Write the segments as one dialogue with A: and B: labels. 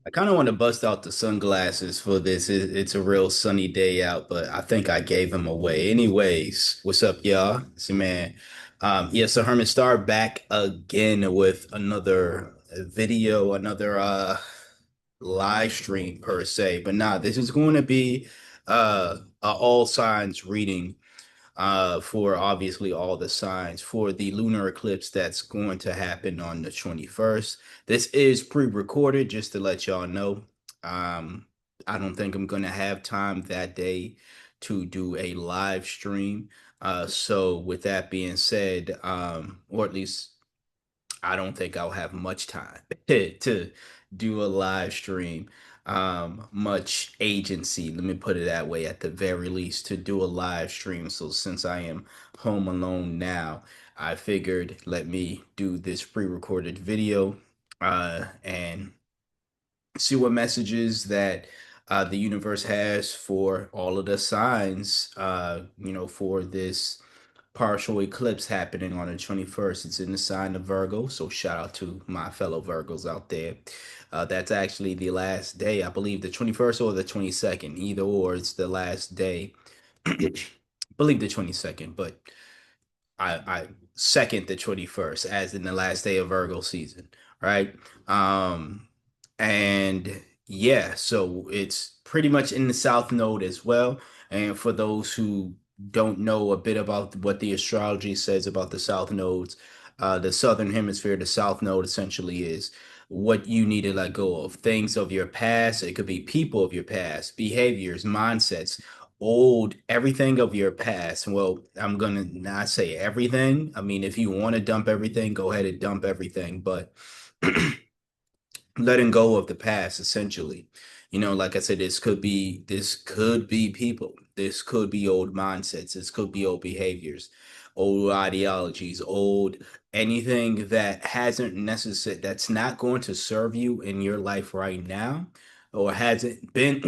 A: I kind of want to bust out the sunglasses for this. It's a real sunny day out, but I think I gave them away. Anyways, what's up, y'all? It's your man. Yeah, so Herman Star back again with another video, another live stream per se. But nah, this is going to be a all signs reading for obviously all the signs for the lunar eclipse that's going to happen on the 21st. This is pre-recorded just to let y'all know. Um, I don't think I'm going to have time that day to do a live stream. So with that being said, or at least I don't think I'll have much time to do a live stream. Much agency, let me put it that way, at the very least, to do a live stream. So since I am home alone now, I figured let me do this pre-recorded video and see what messages that the universe has for all of the signs, for this partial eclipse happening on the 21st. It's in the sign of Virgo, so shout out to my fellow Virgos out there. That's actually the last day, I believe, the 21st or the 22nd, either or, it's the last day. I believe the 22nd, but I second the 21st as in the last day of Virgo season, right? Um, and yeah, so it's pretty much in the South Node as well. And for those who don't know a bit about what the astrology says about the South Nodes, the Southern Hemisphere, the South Node essentially is what you need to let go of. Things of your past. It could be people of your past, behaviors, mindsets, old, everything of your past. Well, I'm gonna not say everything. I mean, if you want to dump everything, go ahead and dump everything, but letting go of the past essentially. Like I said, this could be people, this could be old mindsets, this could be old behaviors, old ideologies, old anything that hasn't necessary that's not going to serve you in your life right now, or hasn't been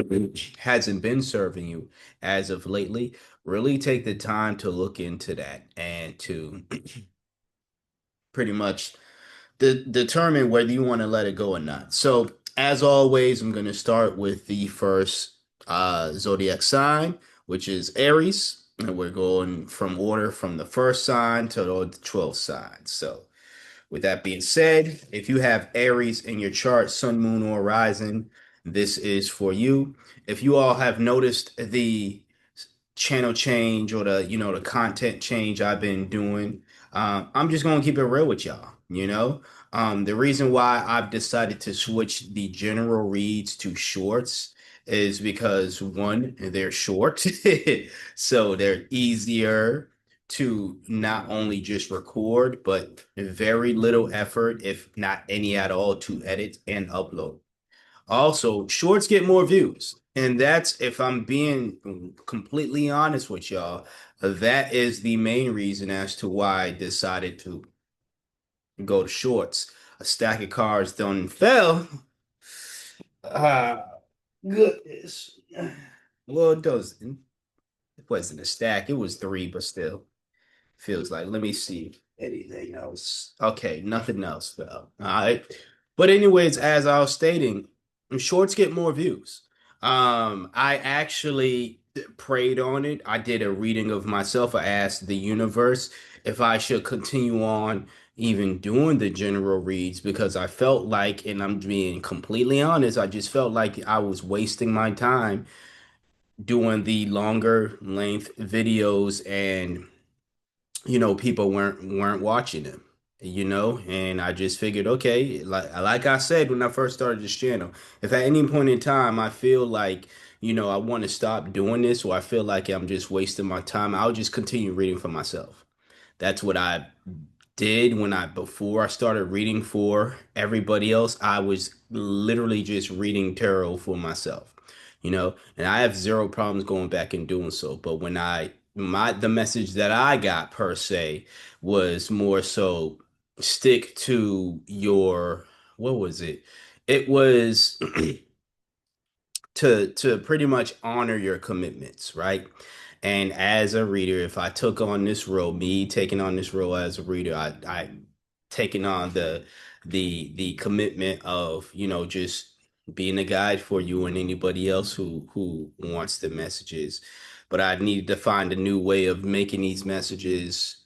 A: serving you as of lately. Really take the time to look into that and to pretty much determine whether you want to let it go or not. So, as always, I'm going to start with the first zodiac sign, which is Aries. And we're going from order from the first sign to the 12th sign. So, with that being said, if you have Aries in your chart, sun, moon, or rising, this is for you. If you all have noticed the channel change or the content change I've been doing, I'm just gonna keep it real with y'all. The reason why I've decided to switch the general reads to shorts is because one, they're short, so they're easier to not only just record, but very little effort, if not any at all, to edit and upload. Also, shorts get more views. And that's, if I'm being completely honest with y'all, that is the main reason as to why I decided to go to shorts. A stack of cards done fell. Ah, goodness. Well, it doesn't. It wasn't a stack. It was three, but still feels like. Let me see anything else. Okay, nothing else fell. All right. But anyways, as I was stating, shorts get more views. I actually prayed on it. I did a reading of myself. I asked the universe if I should continue on even doing the general reads because I felt like, and I'm being completely honest, I just felt like I was wasting my time doing the longer length videos, and people weren't watching them, and I just figured, okay, like I said when I first started this channel, if at any point in time I feel like, I want to stop doing this, or I feel like I'm just wasting my time, I'll just continue reading for myself. That's what I did before I started reading for everybody else. I was literally just reading tarot for myself, and I have zero problems going back and doing so. But the message that I got per se was more so stick to your, what was it? It was to pretty much honor your commitments, right? And as a reader, if I took on this role, me taking on this role as a reader, I taking on the commitment of, just being a guide for you and anybody else who wants the messages. But I needed to find a new way of making these messages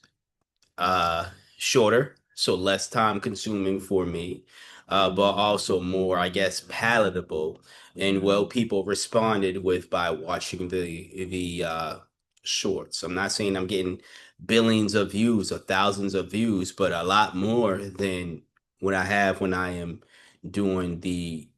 A: uh shorter, so less time consuming for me, but also more, I guess, palatable. And well, people responded with by watching the shorts. I'm not saying I'm getting billions of views or thousands of views, but a lot more than what I have when I am doing the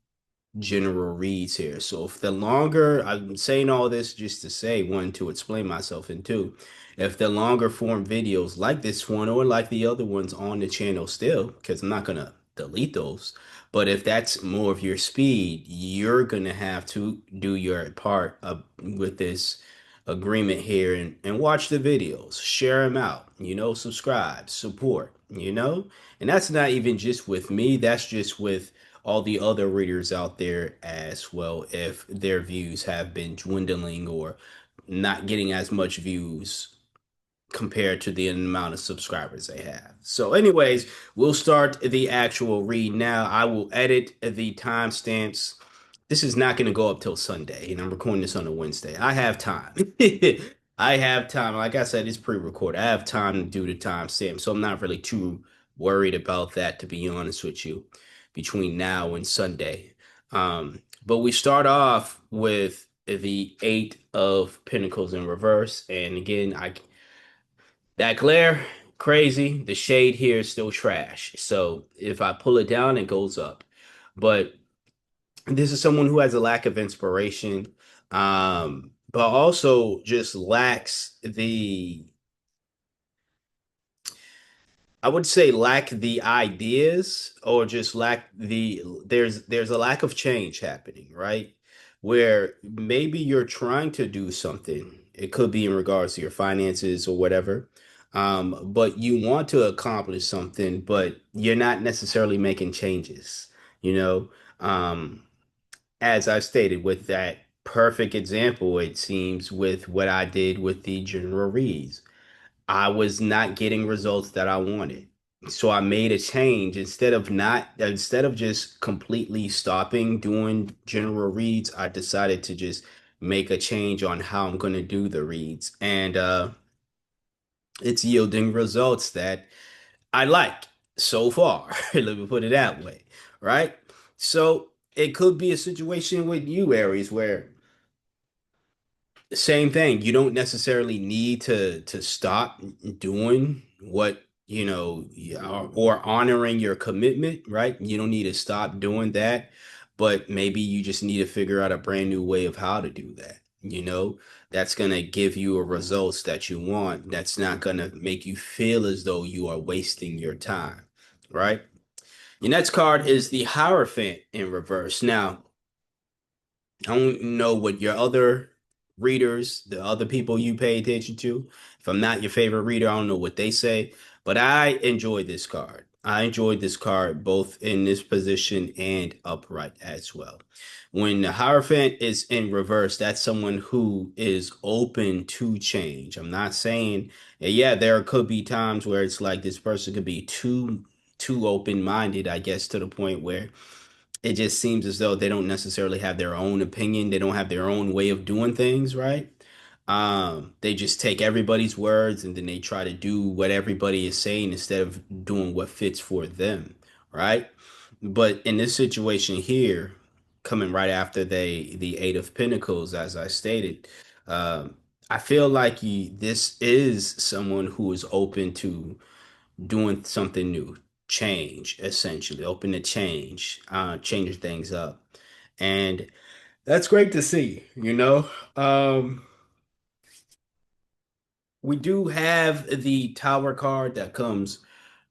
A: general reads here. So if the longer, I'm saying all this just to say, one, to explain myself, and two, if the longer form videos like this one or like the other ones on the channel still, because I'm not gonna delete those, but if that's more of your speed, you're gonna have to do your part with this agreement here and watch the videos, share them out, subscribe, support, and that's not even just with me, that's just with all the other readers out there as well, if their views have been dwindling or not getting as much views compared to the amount of subscribers they have. So, anyways, we'll start the actual read now. I will edit the timestamps. This is not going to go up till Sunday, and I'm recording this on a Wednesday. I have time. I have time. Like I said, it's pre-recorded. I have time to do the timestamp, so I'm not really too worried about that, to be honest with you, between now and Sunday. But we start off with the Eight of Pentacles in reverse, and again, that glare, crazy. The shade here is still trash. So if I pull it down, it goes up. But this is someone who has a lack of inspiration, but also just lacks I would say lack the ideas, or just lack there's a lack of change happening, right? Where maybe you're trying to do something. It could be in regards to your finances or whatever. But you want to accomplish something, but you're not necessarily making changes, you know? Um, as I stated with that perfect example, it seems with what I did with the general reads. I was not getting results that I wanted. So I made a change instead of just completely stopping doing general reads, I decided to just make a change on how I'm going to do the reads. And it's yielding results that I like so far. Let me put it that way, right? So it could be a situation with you, Aries, where same thing. You don't necessarily need to stop doing what, or honoring your commitment, right? You don't need to stop doing that, but maybe you just need to figure out a brand new way of how to do that. That's going to give you a results that you want. That's not going to make you feel as though you are wasting your time, right? Your next card is the Hierophant in reverse. Now, I don't know what your other readers, the other people you pay attention to. If I'm not your favorite reader, I don't know what they say, but I enjoyed this card. I enjoyed this card both in this position and upright as well. When the Hierophant is in reverse, that's someone who is open to change. I'm not saying, yeah, there could be times where it's like this person could be too open-minded, I guess, to the point where it just seems as though they don't necessarily have their own opinion. They don't have their own way of doing things, right? They just take everybody's words and then they try to do what everybody is saying instead of doing what fits for them, right? But in this situation here, coming right after the Eight of Pentacles, as I stated, um, I feel like this is someone who is open to doing something new, change, essentially, open to change, change things up. And that's great to see. Um, we do have the Tower card that comes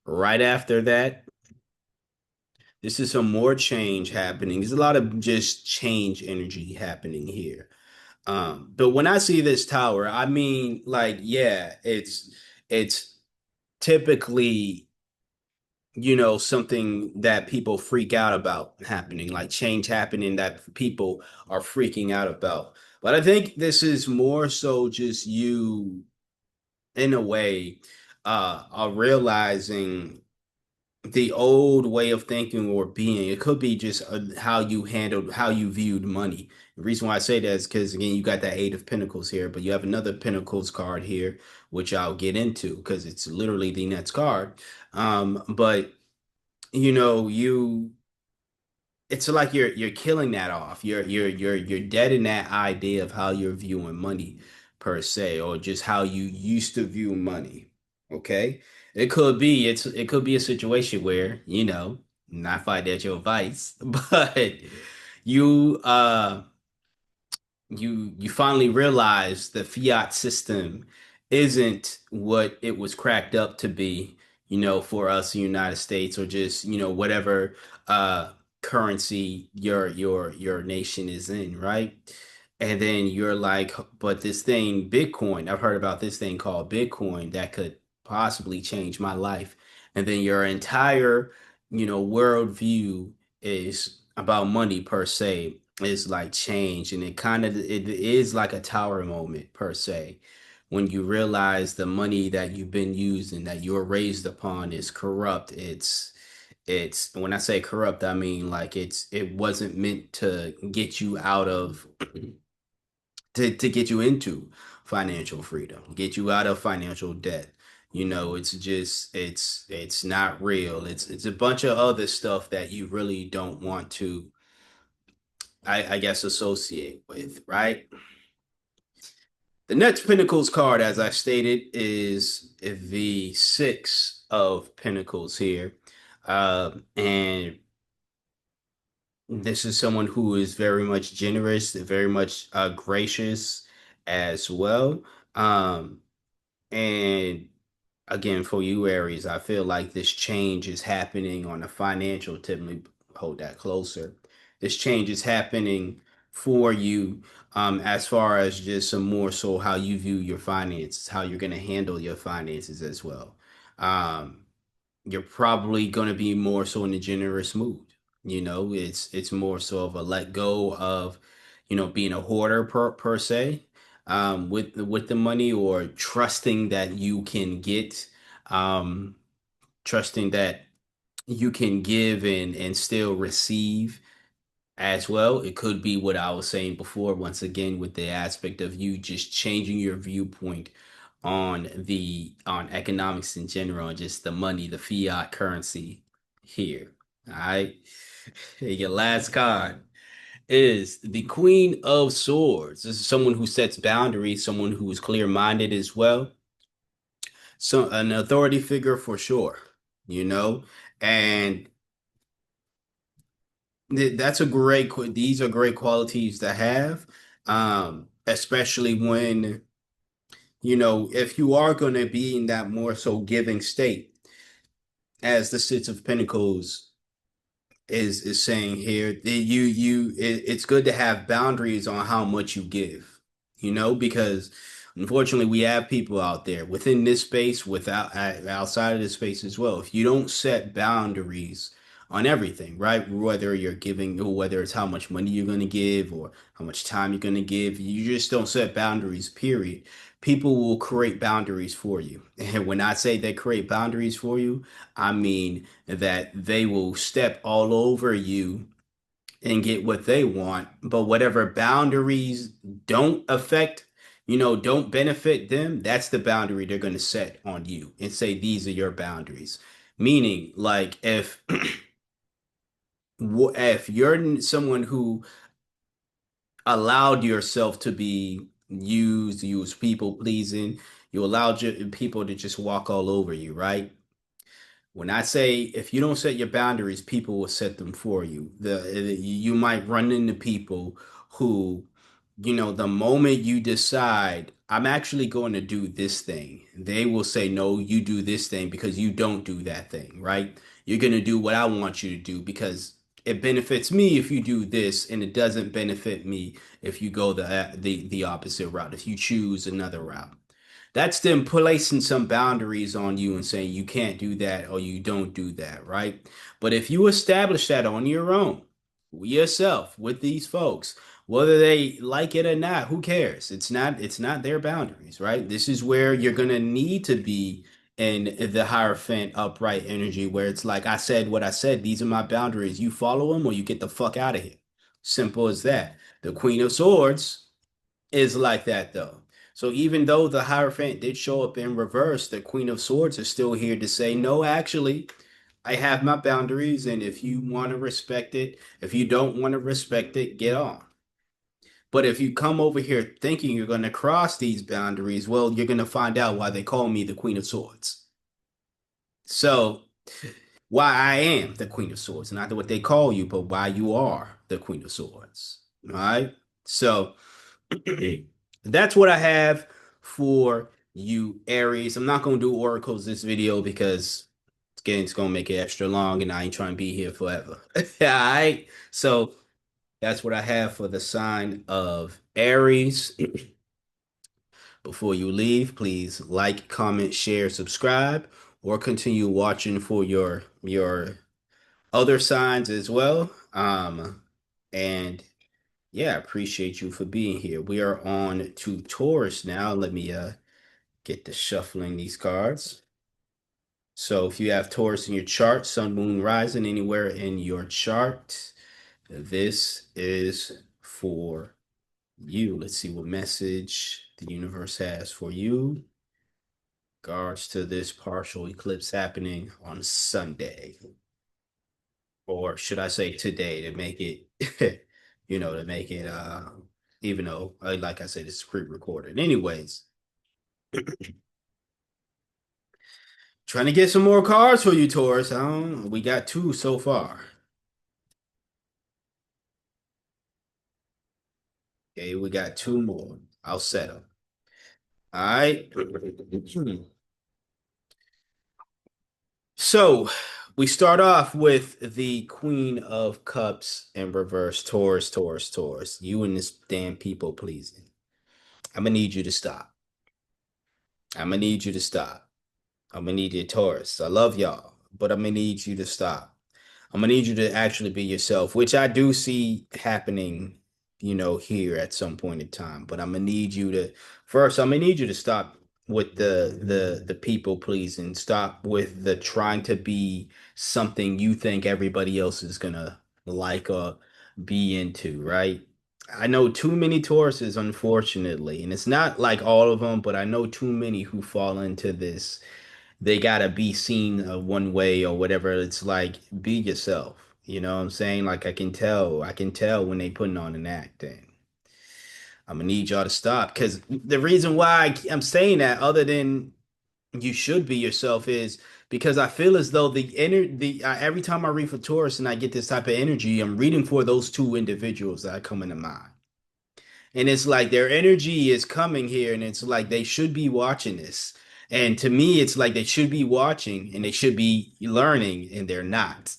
A: right after that. This is some more change happening. There's a lot of just change energy happening here. But when I see this tower, I mean, like, yeah, it's typically something that people freak out about happening, like change happening that people are freaking out about. But I think this is more so just you, in a way, are realizing the old way of thinking or being. It could be just how you handled, how you viewed money. The reason why I say that is because again, you got that Eight of Pentacles here, but you have another Pentacles card here, which I'll get into because it's literally the next card. But you it's like you're killing that off. You're dead in that idea of how you're viewing money per se, or just how you used to view money. Okay? It could be a situation where, not financial advice, but you you finally realize the fiat system isn't what it was cracked up to be, for us in the United States, or just, whatever uh currency your nation is in, right? And then you're like, but this thing, Bitcoin, I've heard about this thing called Bitcoin that could possibly change my life. And then your entire, worldview is about money per se is like change, and it is like a tower moment per se when you realize the money that you've been using, that you're raised upon, is corrupt. It's when I say corrupt, I mean like it wasn't meant to get you out of to get you into financial freedom, get you out of financial debt. It's just it's not real. It's a bunch of other stuff that you really don't want to, I guess, associate with, right? The next Pentacles card, as I stated, is the Six of Pentacles here. And this is someone who is very much generous, very much gracious as well. Um, and again, for you, Aries, I feel like this change is happening on a financial tip. Let me hold that closer. This change is happening for you, as far as just some more so how you view your finances, how you're going to handle your finances as well. Um, you're probably going to be more so in a generous mood. It's more so of a let go of, being a hoarder per se, with the money, or trusting that you can get, um, trusting that you can give and still receive as well. It could be what I was saying before, once again, with the aspect of you just changing your viewpoint on economics in general, and just the money, the fiat currency here. All right. Your last card is the Queen of Swords. This is someone who sets boundaries, someone who is clear-minded as well. So an authority figure for sure, you know, and that's a these are great qualities to have, especially when, if you are going to be in that more so giving state, as the Six of Pentacles is saying here, it's good to have boundaries on how much you give, because unfortunately we have people out there within this space, without outside of this space as well. If you don't set boundaries on everything, right? Whether you're giving, or whether it's how much money you're going to give, or how much time you're going to give, you just don't set boundaries, period. People will create boundaries for you. And when I say they create boundaries for you, I mean that they will step all over you and get what they want. But whatever boundaries don't affect, don't benefit them, that's the boundary they're going to set on you and say, these are your boundaries. Meaning, like, if you're someone who allowed yourself to be used people pleasing, you allowed people to just walk all over you, right? When I say, if you don't set your boundaries, people will set them for you. You might run into people who, the moment you decide, I'm actually going to do this thing, they will say, no, you do this thing because you don't do that thing, right? You're going to do what I want you to do because it benefits me if you do this, and it doesn't benefit me if you go the opposite route, if you choose another route. That's them placing some boundaries on you and saying you can't do that or you don't do that, right? But if you establish that on your own, yourself, with these folks, whether they like it or not, who cares? It's not their boundaries, right? This is where you're gonna need to be and the Hierophant upright energy, where it's like I said what I said, these are my boundaries. You follow them or you get the fuck out of here. Simple as that. The Queen of Swords is like that though. So even though the Hierophant did show up in reverse, the Queen of Swords is still here to say, no, actually, I have my boundaries, and if you want to respect it, if you don't want to respect it, get on. But if you come over here thinking you're going to cross these boundaries, well, you're going to find out why they call me the Queen of Swords. So, why I am the Queen of Swords, not what they call you, but why you are the Queen of Swords. All right. So, that's what I have for you, Aries. I'm not going to do oracles this video because it's going to make it extra long and I ain't trying to be here forever. All right. So, that's what I have for the sign of Aries. Before you leave, please like, comment, share, subscribe, or continue watching for your other signs as well. And yeah, I appreciate you for being here. We are on to Taurus now. Let me get to shuffling these cards. So if you have Taurus in your chart, Sun, Moon, Rising anywhere in your chart, this is for you. Let's see what message the universe has for you. Regards to this partial eclipse happening on Sunday, or should I say today, to make it, to make it, even though, like I said, it's pre-recorded. Anyways, trying to get some more cards for you, Taurus. We got two so far. Okay, we got two more. I'll set them. All right. So we start off with the Queen of Cups in reverse, Taurus, Taurus, Taurus. You and this damn people pleasing. I'm gonna need you to stop. I'm gonna need you to stop. I'm gonna need you, Taurus. I love y'all, but I'm gonna need you to stop. I'm gonna need you to actually be yourself, which I do see happening, here at some point in time. But I'm gonna need you to first, I'm gonna need you to stop with the people pleasing. Stop with the trying to be something you think everybody else is gonna like or be into, right? I know too many Tauruses, unfortunately, and it's not like all of them, but I know too many who fall into this. They gotta be seen one way or whatever. It's like be yourself. You know what I'm saying? Like I can tell when they putting on an act, and I'm gonna need y'all to stop. Because the reason why I'm saying that, other than you should be yourself, is because I feel as though the every time I read for Taurus and I get this type of energy, I'm reading for those two individuals that come into mind. And it's like their energy is coming here, and it's like they should be watching this. And to me, it's like they should be watching and they should be learning, and they're not.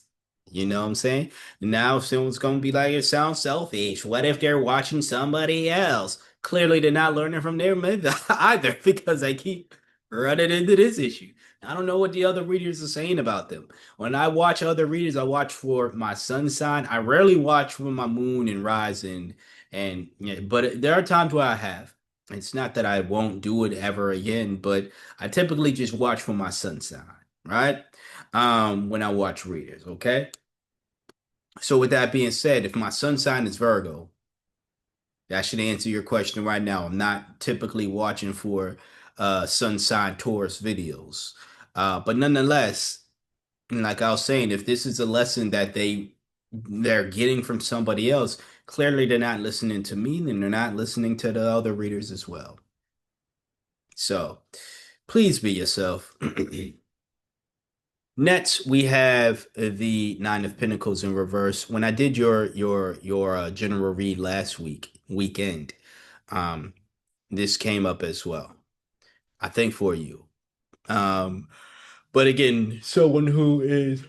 A: You know what I'm saying? Now someone's gonna be like, it sounds selfish. What if they're watching somebody else? Clearly, they're not learning from them either, because they keep running into this issue. I don't know what the other readers are saying about them. When I watch other readers, I watch for my sun sign. I rarely watch for my moon and rising, and yeah, but there are times where I have. It's not that I won't do it ever again, but I typically just watch for my sun sign, right? When I watch readers, okay? So with that being said, if my sun sign is Virgo, that should answer your question right now. I'm not typically watching for sun sign Taurus videos. But nonetheless, like I was saying, if this is a lesson that they're getting from somebody else, clearly they're not listening to me, and they're not listening to the other readers as well. So please be yourself. Next, we have the Nine of Pentacles in reverse. When I did your general read last weekend, um, this came up as well. I think for you. Um, but again, someone who is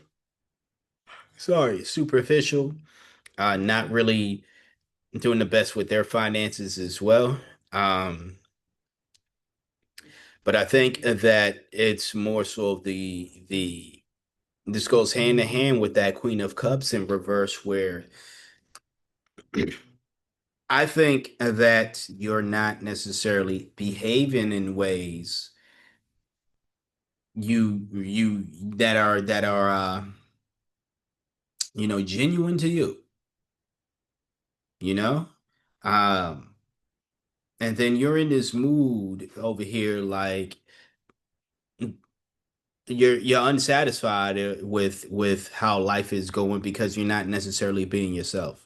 A: sorry, superficial, not really doing the best with their finances as well. Um, but I think that it's more so the this goes hand in hand with that Queen of Cups in reverse, where I think that you're not necessarily behaving in ways you that are genuine to you, you know? Um, and then you're in this mood over here, like you're unsatisfied with how life is going because you're not necessarily being yourself.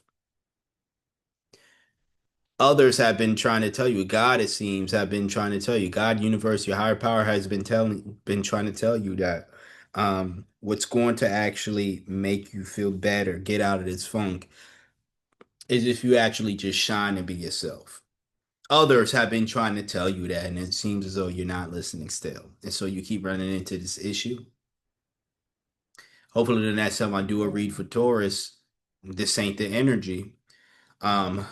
A: Others have been trying to tell you, God, it seems, have been trying to tell you, God, universe, your higher power has been trying to tell you that what's going to actually make you feel better, get out of this funk, is if you actually just shine and be yourself. Others have been trying to tell you that, and it seems as though you're not listening still. And so you keep running into this issue. Hopefully, the next time I do a read for Taurus, this ain't the energy. Um,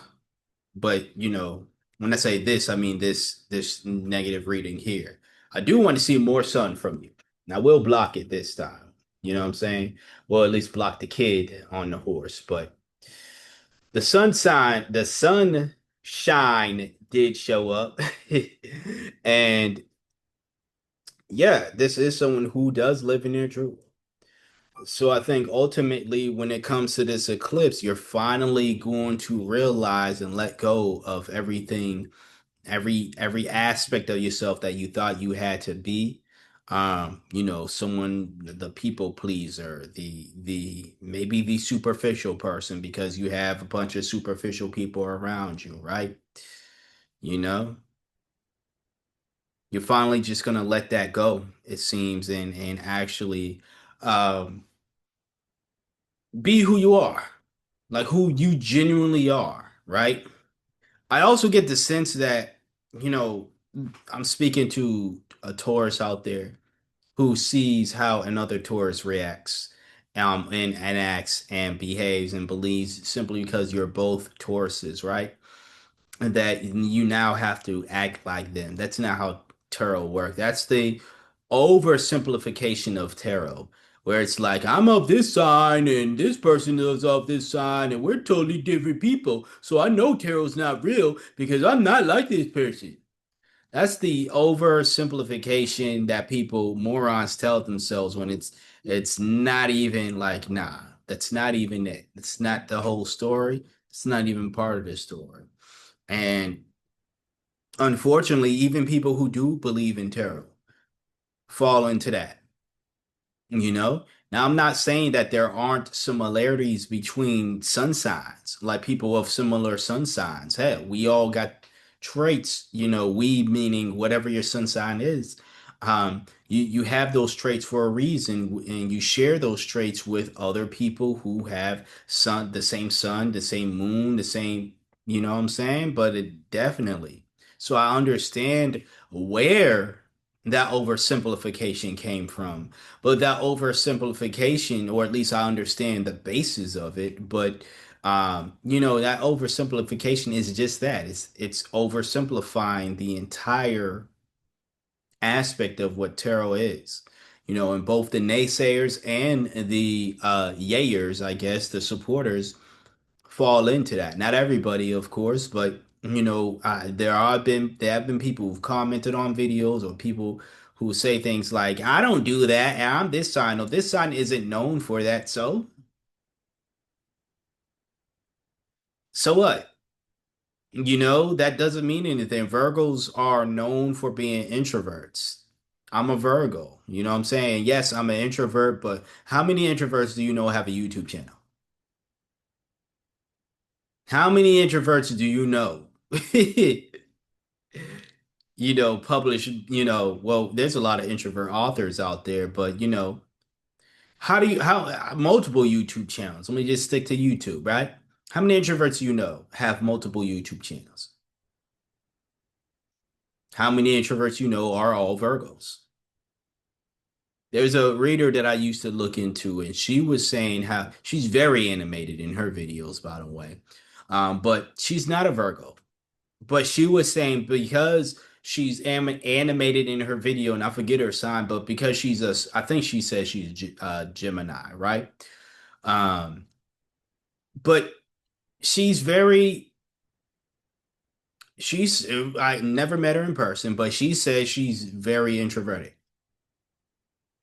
A: but when I say this, I mean this negative reading here. I do want to see more sun from you. And I will block it this time. You know what I'm saying? Well, at least block the kid on the horse. But the sun shine did show up. And yeah, this is someone who does live in their truth. So I think ultimately, when it comes to this eclipse, you're finally going to realize and let go of everything, every aspect of yourself that you thought you had to be. Someone, the people pleaser, the maybe the superficial person because you have a bunch of superficial people around you, right? You know, you're finally just gonna let that go, it seems, and actually um be who you are, like who you genuinely are, right? I also get the sense that, you know, I'm speaking to a Taurus out there who sees how another Taurus reacts, and acts and behaves and believes simply because you're both Tauruses, right? And that you now have to act like them. That's not how tarot works. That's the oversimplification of tarot, where it's like, I'm of this sign and this person is of this sign and we're totally different people. So I know tarot's not real because I'm not like this person. That's the oversimplification that people, morons, tell themselves when it's not even like, nah, that's not even it. It's not the whole story. It's not even part of the story. And unfortunately, even people who do believe in tarot fall into that. Now I'm not saying that there aren't similarities between sun signs, like people of similar sun signs. Hey, we all got traits, we meaning whatever your sun sign is. You have those traits for a reason, and you share those traits with other people who have sun, the same moon, the same, you know what I'm saying? But it definitely. So I understand where that oversimplification came from, but that oversimplification, or at least I understand the basis of it, but that oversimplification is just that. It's oversimplifying the entire aspect of what tarot is. And both the naysayers and the yayers, I guess, the supporters fall into that. Not everybody, of course, but there have been people who've commented on videos or people who say things like, "I don't do that, and I'm this sign," or "This sign isn't known for that." So what? That doesn't mean anything. Virgos are known for being introverts. I'm a Virgo. You know what I'm saying? Yes, I'm an introvert, but how many introverts do you know have a YouTube channel? How many introverts do you know? Publish, well, there's a lot of introvert authors out there, but how multiple YouTube channels? Let me just stick to YouTube, right? How many introverts have multiple YouTube channels? How many introverts are all Virgos? There's a reader that I used to look into, and she was saying how she's very animated in her videos, by the way. But she's not a Virgo. But she was saying because she's animated in her video, and I forget her sign, but because I think she says she's Gemini, right? Um, but she's very, I never met her in person, but she says she's very introverted.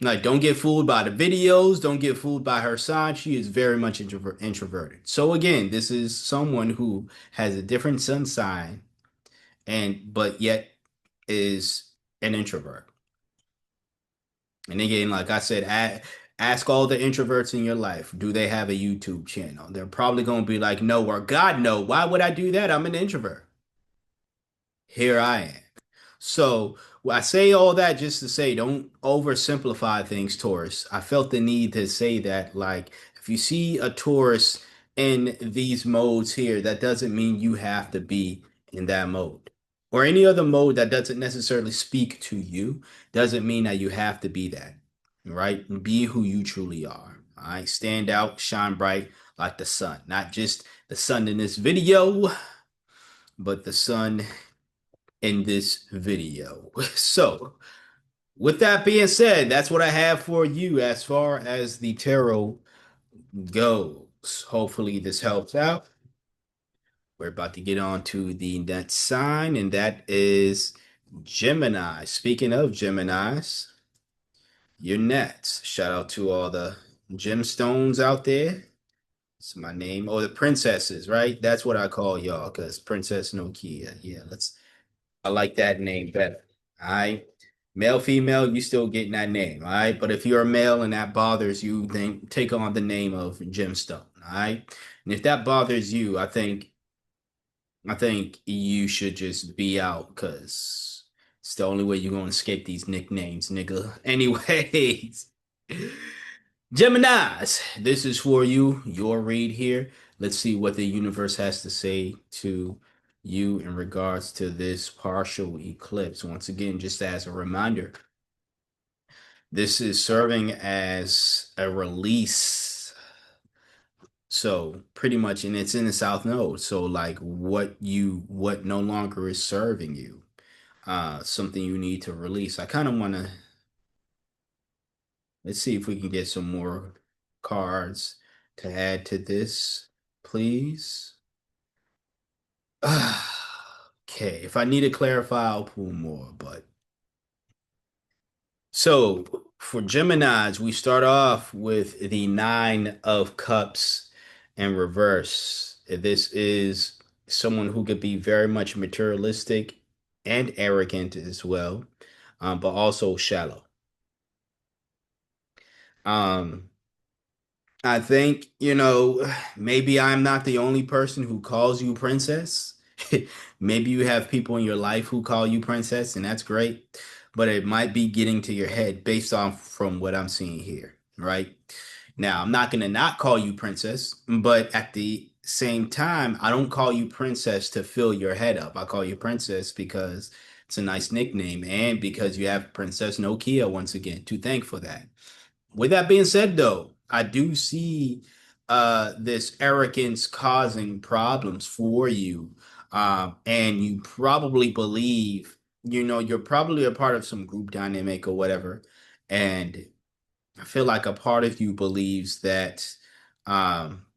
A: Like, don't get fooled by the videos. Don't get fooled by her sign. She is very much introverted. So again, this is someone who has a different sun sign and but yet is an introvert. And again, like I said, ask all the introverts in your life, do they have a YouTube channel? They're probably going to be like, no, or God, no. Why would I do that? I'm an introvert. Here I am. So well, I say all that just to say, don't oversimplify things, Taurus. I felt the need to say that, like, if you see a Taurus in these modes here, that doesn't mean you have to be in that mode. Or any other mode that doesn't necessarily speak to you, doesn't mean that you have to be that, right? Be who you truly are. All right. Stand out, shine bright like the sun. Not just the sun in this video, but the sun in this video. So, with that being said, that's what I have for you as far as the tarot goes. Hopefully, this helps out. We're about to get on to the next sign, and that is Gemini. Speaking of Geminis, you're next. Shout out to all the gemstones out there. It's my name. Oh, the princesses, right? That's what I call y'all, because Princess Nokia. Yeah, I like that name better. All right. Male, female, you still getting that name. All right. But if you're a male and that bothers you, then take on the name of Gemstone. All right. And if that bothers you, I think you should just be out because it's the only way you're gonna escape these nicknames, nigga. Anyways. Geminis, this is for you, your read here. Let's see what the universe has to say to you in regards to this partial eclipse. Once again, just as a reminder, this is serving as a release. So pretty much, and it's in the South Node. So like what no longer is serving you, something you need to release. I kind of want to Let's see if we can get some more cards to add to this, please. Okay, if I need to clarify, I'll pull more. But so for Geminis, we start off with the Nine of Cups in reverse. This is someone who could be very much materialistic and arrogant as well, but also shallow. Um, I think, maybe I'm not the only person who calls you princess. Maybe you have people in your life who call you princess, and that's great. But it might be getting to your head based on from what I'm seeing here, right? Now, I'm not going to not call you princess, but at the same time, I don't call you princess to fill your head up. I call you princess because it's a nice nickname and because you have Princess Nokia once again to thank for that. With that being said, though, I do see this arrogance causing problems for you. And you probably believe, you're probably a part of some group dynamic or whatever. And I feel like a part of you believes that um,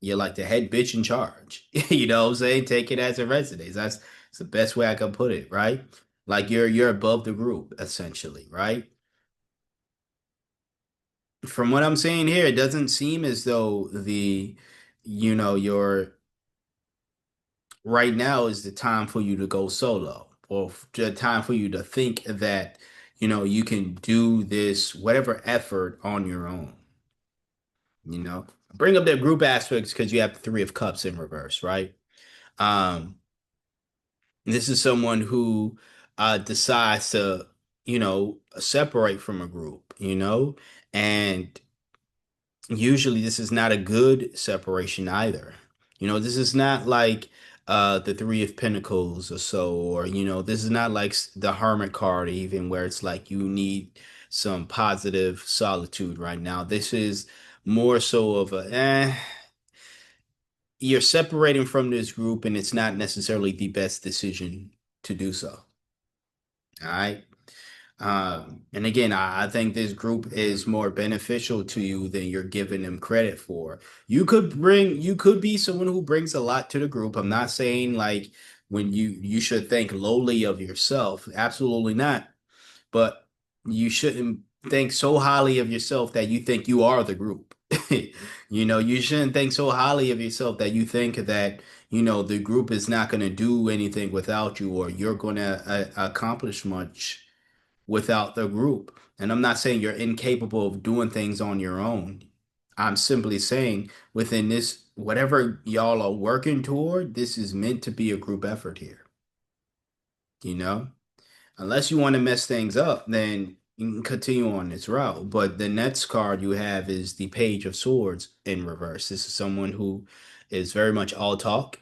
A: you're like the head bitch in charge. You know what I'm saying? Take it as a residence. That's the best way I can put it, right? Like you're above the group, essentially, right? From what I'm seeing here, it doesn't seem as though your right now is the time for you to go solo or the time for you to think that, you can do this, whatever effort on your own, you know. Bring up the group aspects because you have the Three of Cups in reverse, right? Um, this is someone who decides to, separate from a group, and usually this is not a good separation either. This is not like the Three of Pentacles or so, or this is not like the Hermit card even where it's like you need some positive solitude right now. This is more so of you're separating from this group and it's not necessarily the best decision to do so. All right. And again, I think this group is more beneficial to you than you're giving them credit for. You could be someone who brings a lot to the group. I'm not saying like when you should think lowly of yourself. Absolutely not. But You shouldn't think so highly of yourself that you think you are the group. You shouldn't think so highly of yourself that you think that, the group is not going to do anything without you, or you're going to accomplish much without the group. And I'm not saying you're incapable of doing things on your own. I'm simply saying within this, whatever y'all are working toward, this is meant to be a group effort here, you know? Unless you want to mess things up, then you can continue on this route. But the next card you have is the Page of Swords in reverse. This is someone who is very much all talk.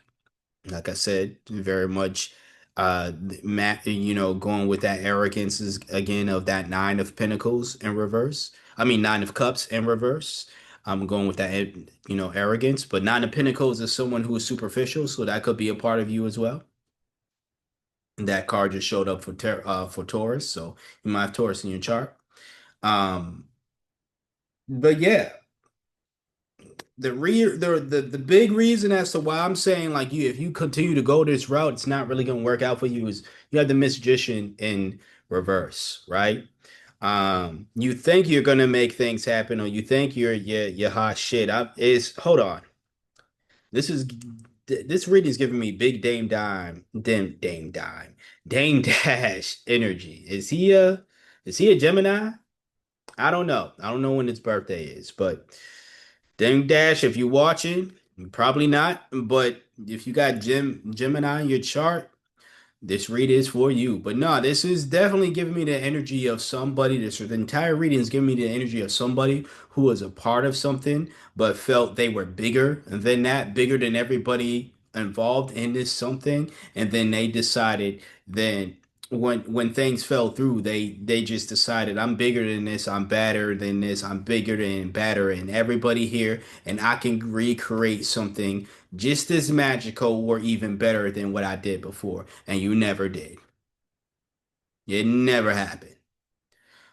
A: Like I said, very much going with that arrogance is again of that Nine of Pentacles in reverse. I mean Nine of Cups in reverse. I'm going with that, arrogance, but Nine of Pentacles is someone who is superficial, so that could be a part of you as well. That card just showed up for Taurus, so you might have Taurus in your chart. Um, but yeah, the big reason as to why I'm saying like if you continue to go this route, it's not really gonna work out for you is you have the Magician in reverse, right? You think you're gonna make things happen, or you think you're hot shit. Is hold on. This is this reading is giving me big Dame Dash energy. Is he a Gemini? I don't know. I don't know when his birthday is, but Dame Dash, if you're watching, probably not. But if you got Gemini in your chart, this read is for you. But no, this is definitely giving me the energy of somebody. The entire reading is giving me the energy of somebody who was a part of something, but felt they were bigger than that, bigger than everybody involved in this something. And then they decided then when things fell through, they just decided I'm bigger than this, I'm better than this, I'm bigger than better and everybody here, and I can recreate something just as magical or even better than what I did before. And you never did. It never happened.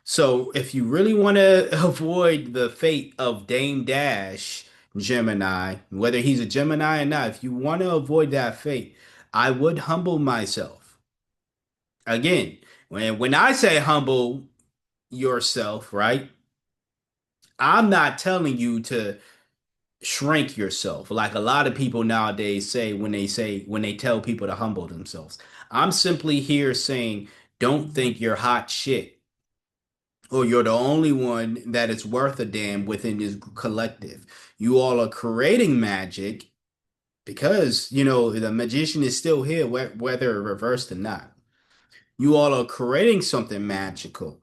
A: So if you really want to avoid the fate of Dame Dash, Gemini, whether he's a Gemini or not, if you want to avoid that fate, I would humble myself. Again, when I say humble yourself, right? I'm not telling you to shrink yourself like a lot of people nowadays say when they tell people to humble themselves. I'm simply here saying don't think you're hot shit or you're the only one that is worth a damn within this collective. You all are creating magic because, the magician is still here, whether reversed or not. You all are creating something magical,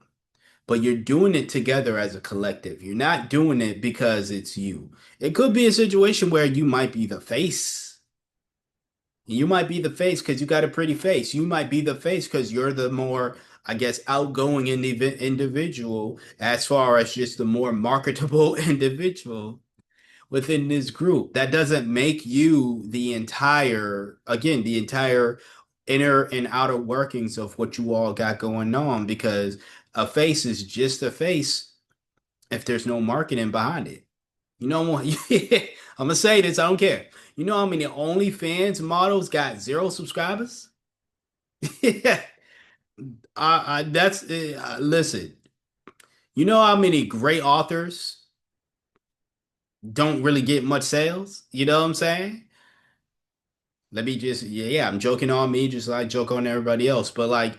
A: but you're doing it together as a collective. You're not doing it because it's you. It could be a situation where you might be the face. You might be the face because you got a pretty face. You might be the face because you're the more, I guess, outgoing individual as far as just the more marketable individual within this group. That doesn't make you the entire inner and outer workings of what you all got going on because a face is just a face if there's no marketing behind it. You know what? I'm gonna say this, I don't care. You know how many OnlyFans models got zero subscribers? Yeah, that's listen. You know how many great authors don't really get much sales? You know what I'm saying? Let me just yeah, I'm joking on me just like joke on everybody else. But like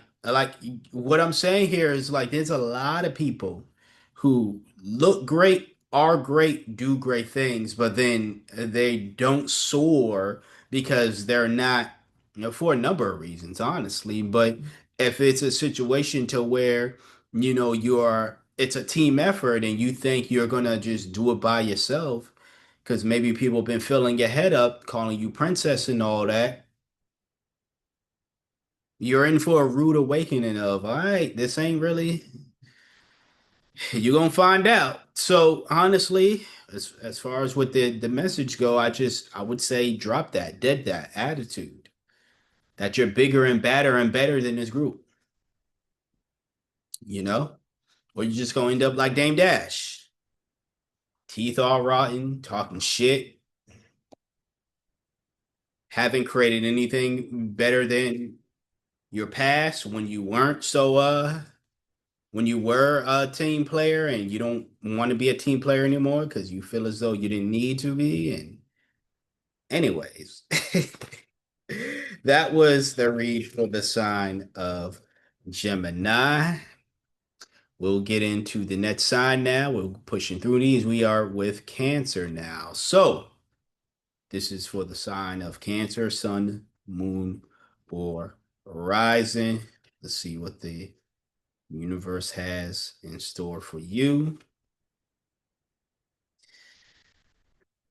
A: what I'm saying here is like there's a lot of people who look great, are great, do great things, but then they don't soar because they're not, for a number of reasons, honestly. But if it's a situation to where, it's a team effort and you think you're gonna just do it by yourself because maybe people have been filling your head up, calling you princess and all that. You're in for a rude awakening of, all right, this ain't really, you're gonna find out. So honestly, as far as what the message go, I would say drop that, dead that attitude that you're bigger and better than this group, you know? Or you're just gonna end up like Dame Dash, teeth all rotten, talking shit, haven't created anything better than your past when you weren't so when you were a team player and you don't want to be a team player anymore because you feel as though you didn't need to be. And anyways, that was the read for the sign of Gemini. We'll get into the next sign now. We're pushing through these. We are with Cancer now. So this is for the sign of Cancer, Sun, Moon, or Rising. Let's see what the universe has in store for you.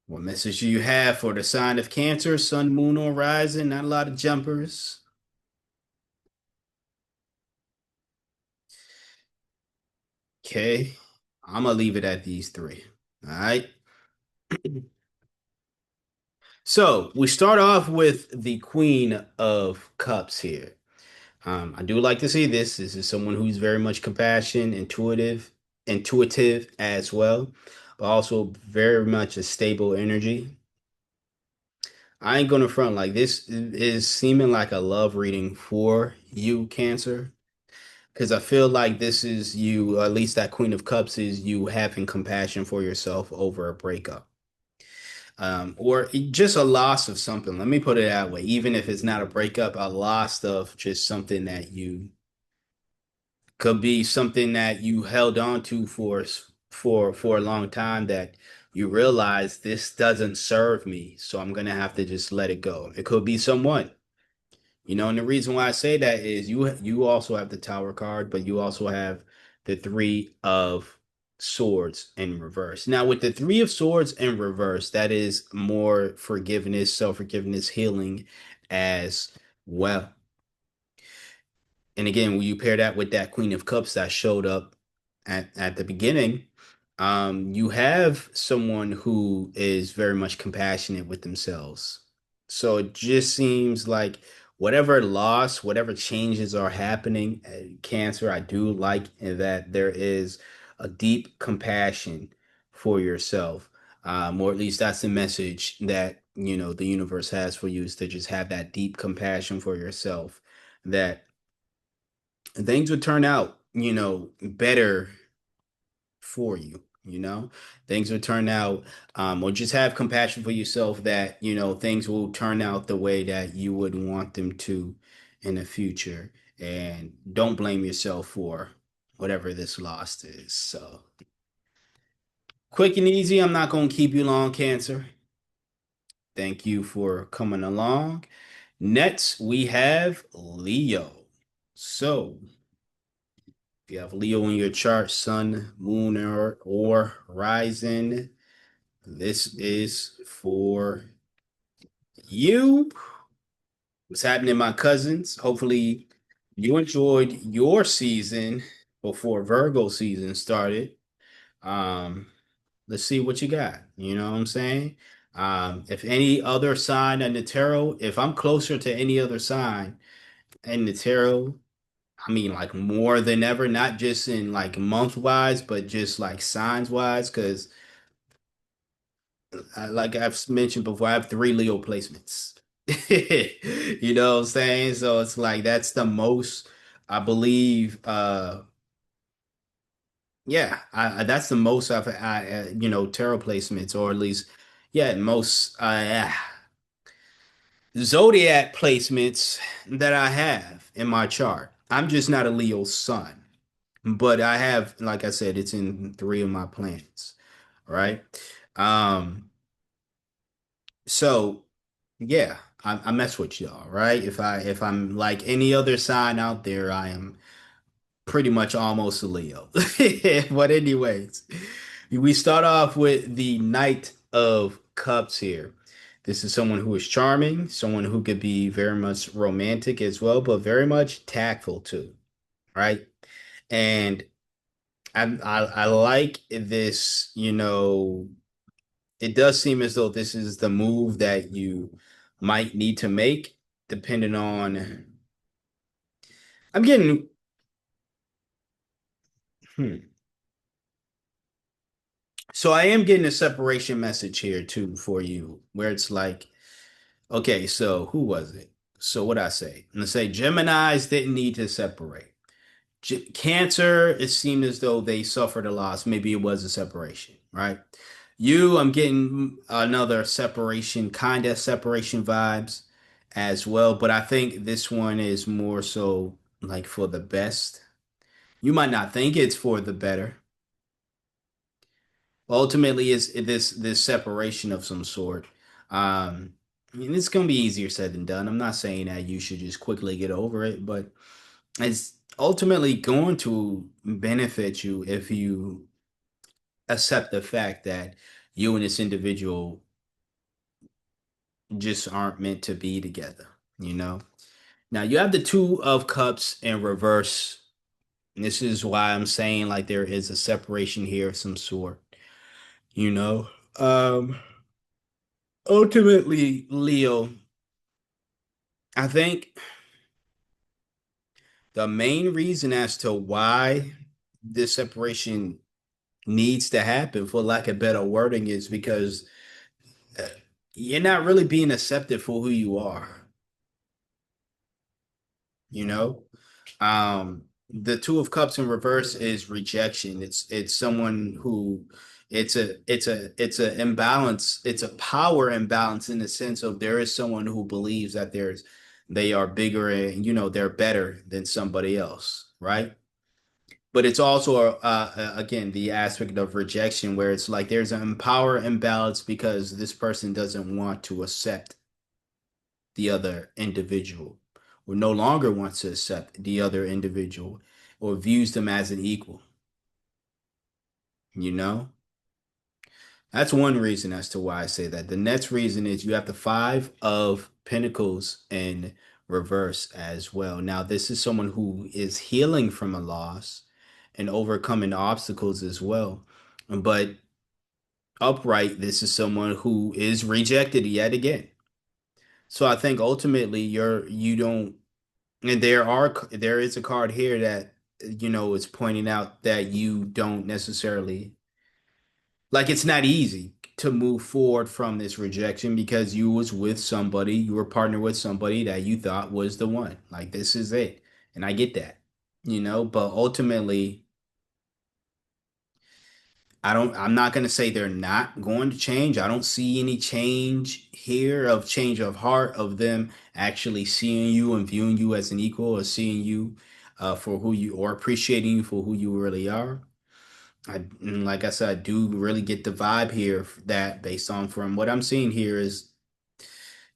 A: What message do you have for the sign of Cancer, Sun, Moon, or Rising? Not a lot of jumpers. Okay. I'm gonna leave it at these three. All right. So we start off with the Queen of Cups here. I do like to see this. This is someone who's very much compassion, intuitive as well, but also very much a stable energy. I ain't gonna front like this is seeming like a love reading for you, Cancer, because I feel like this is you, at least that Queen of Cups is you having compassion for yourself over a breakup. Or just a loss of something. Let me put it that way. Even if it's not a breakup, a loss of just something that you could be something that you held on to for a long time that you realize this doesn't serve me, so I'm gonna have to just let it go. It could be someone, and the reason why I say that is you also have the Tower card, but you also have the Three of Swords in reverse. Now, with the Three of Swords in reverse, that is more forgiveness, self-forgiveness, healing as well. And again, when you pair that with that Queen of Cups that showed up at the beginning, you have someone who is very much compassionate with themselves. So it just seems like whatever loss, whatever changes are happening, Cancer, I do like that there is a deep compassion for yourself. Or at least that's the message that, the universe has for you is to just have that deep compassion for yourself that things would turn out, better for you, things would turn out, or just have compassion for yourself that, things will turn out the way that you would want them to in the future. And don't blame yourself for whatever this loss is. So quick and easy. I'm not going to keep you long, Cancer. Thank you for coming along. Next, we have Leo. So if you have Leo in your chart, Sun, Moon, or Rising, this is for you. What's happening, my cousins? Hopefully, you enjoyed your season before Virgo season started. Um, let's see what you got. You know what I'm saying? If any other sign in the tarot, if I'm closer to any other sign in the tarot, I mean, like more than ever, not just in like month wise, but just like signs wise. Because, like I've mentioned before, I have three Leo placements. You know what I'm saying? So it's like that's the most, I believe. Yeah, that's the most tarot placements, or at least, yeah, most zodiac placements that I have in my chart. I'm just not a Leo sun. But I have, like I said, it's in three of my plans, right? Um, so yeah, I mess with y'all, right? If I'm like any other sign out there, I am pretty much almost a Leo. But anyways, we start off with the Knight of Cups here. This is someone who is charming, someone who could be very much romantic as well, but very much tactful too, right? And I like this, it does seem as though this is the move that you might need to make, depending on. I'm getting, hmm. So I am getting a separation message here too for you, where it's like, okay, so who was it? So what I say? I'm gonna say Geminis didn't need to separate. Cancer, it seemed as though they suffered a loss. Maybe it was a separation, right? You, I'm getting another separation, kind of separation vibes as well, but I think this one is more so like for the best. You might not think it's for the better. Ultimately, it's this separation of some sort. And it's gonna be easier said than done. I'm not saying that you should just quickly get over it, but it's ultimately going to benefit you if you accept the fact that you and this individual just aren't meant to be together, you know? Now you have the Two of Cups in reverse. And this is why I'm saying like there is a separation here of some sort, you know? Um, Ultimately, Leo, I think the main reason as to why this separation needs to happen, for lack of better wording, is because uh, you're not really being accepted for who you are, you know? The Two of Cups in reverse is rejection. It's someone who it's a imbalance, it's a power imbalance in the sense of there is someone who believes that they are bigger and they're better than somebody else, right? But it's also again the aspect of rejection where it's like there's an power imbalance because this person doesn't want to accept the other individual or no longer wants to accept the other individual or views them as an equal, you know? That's one reason as to why I say that. The next reason is you have the Five of Pentacles in reverse as well. Now, this is someone who is healing from a loss and overcoming obstacles as well. But upright, this is someone who is rejected yet again. So I think ultimately you don't. And there is a card here that is pointing out that you don't necessarily like it's not easy to move forward from this rejection because you was with somebody, you were partnered with somebody that you thought was the one. Like this is it. And I get that, but ultimately I'm not going to say they're not going to change. I don't see any change here of change of heart of them actually seeing you and viewing you as an equal or seeing you for who you or appreciating you for who you really are. And like I said, I do really get the vibe here that based on from what I'm seeing here is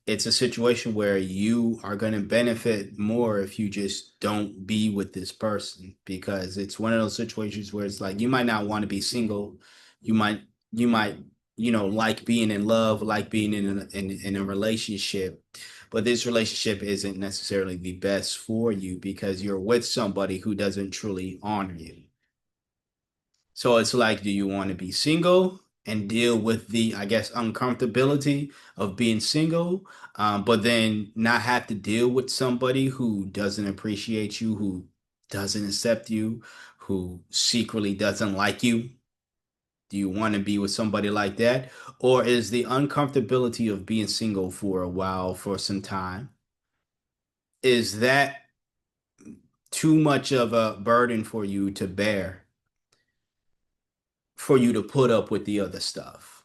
A: it's a situation where you are going to benefit more if you just don't be with this person because it's one of those situations where it's like you might not want to be single. You might like being in love, like being in a relationship, but this relationship isn't necessarily the best for you because you're with somebody who doesn't truly honor you. So it's like, do you want to be single and deal with the, I guess, uncomfortability of being single, but then not have to deal with somebody who doesn't appreciate you, who doesn't accept you, who secretly doesn't like you? Do you want to be with somebody like that? Or is the uncomfortability of being single for a while, for some time, is that too much of a burden for you to bear, for you to put up with the other stuff?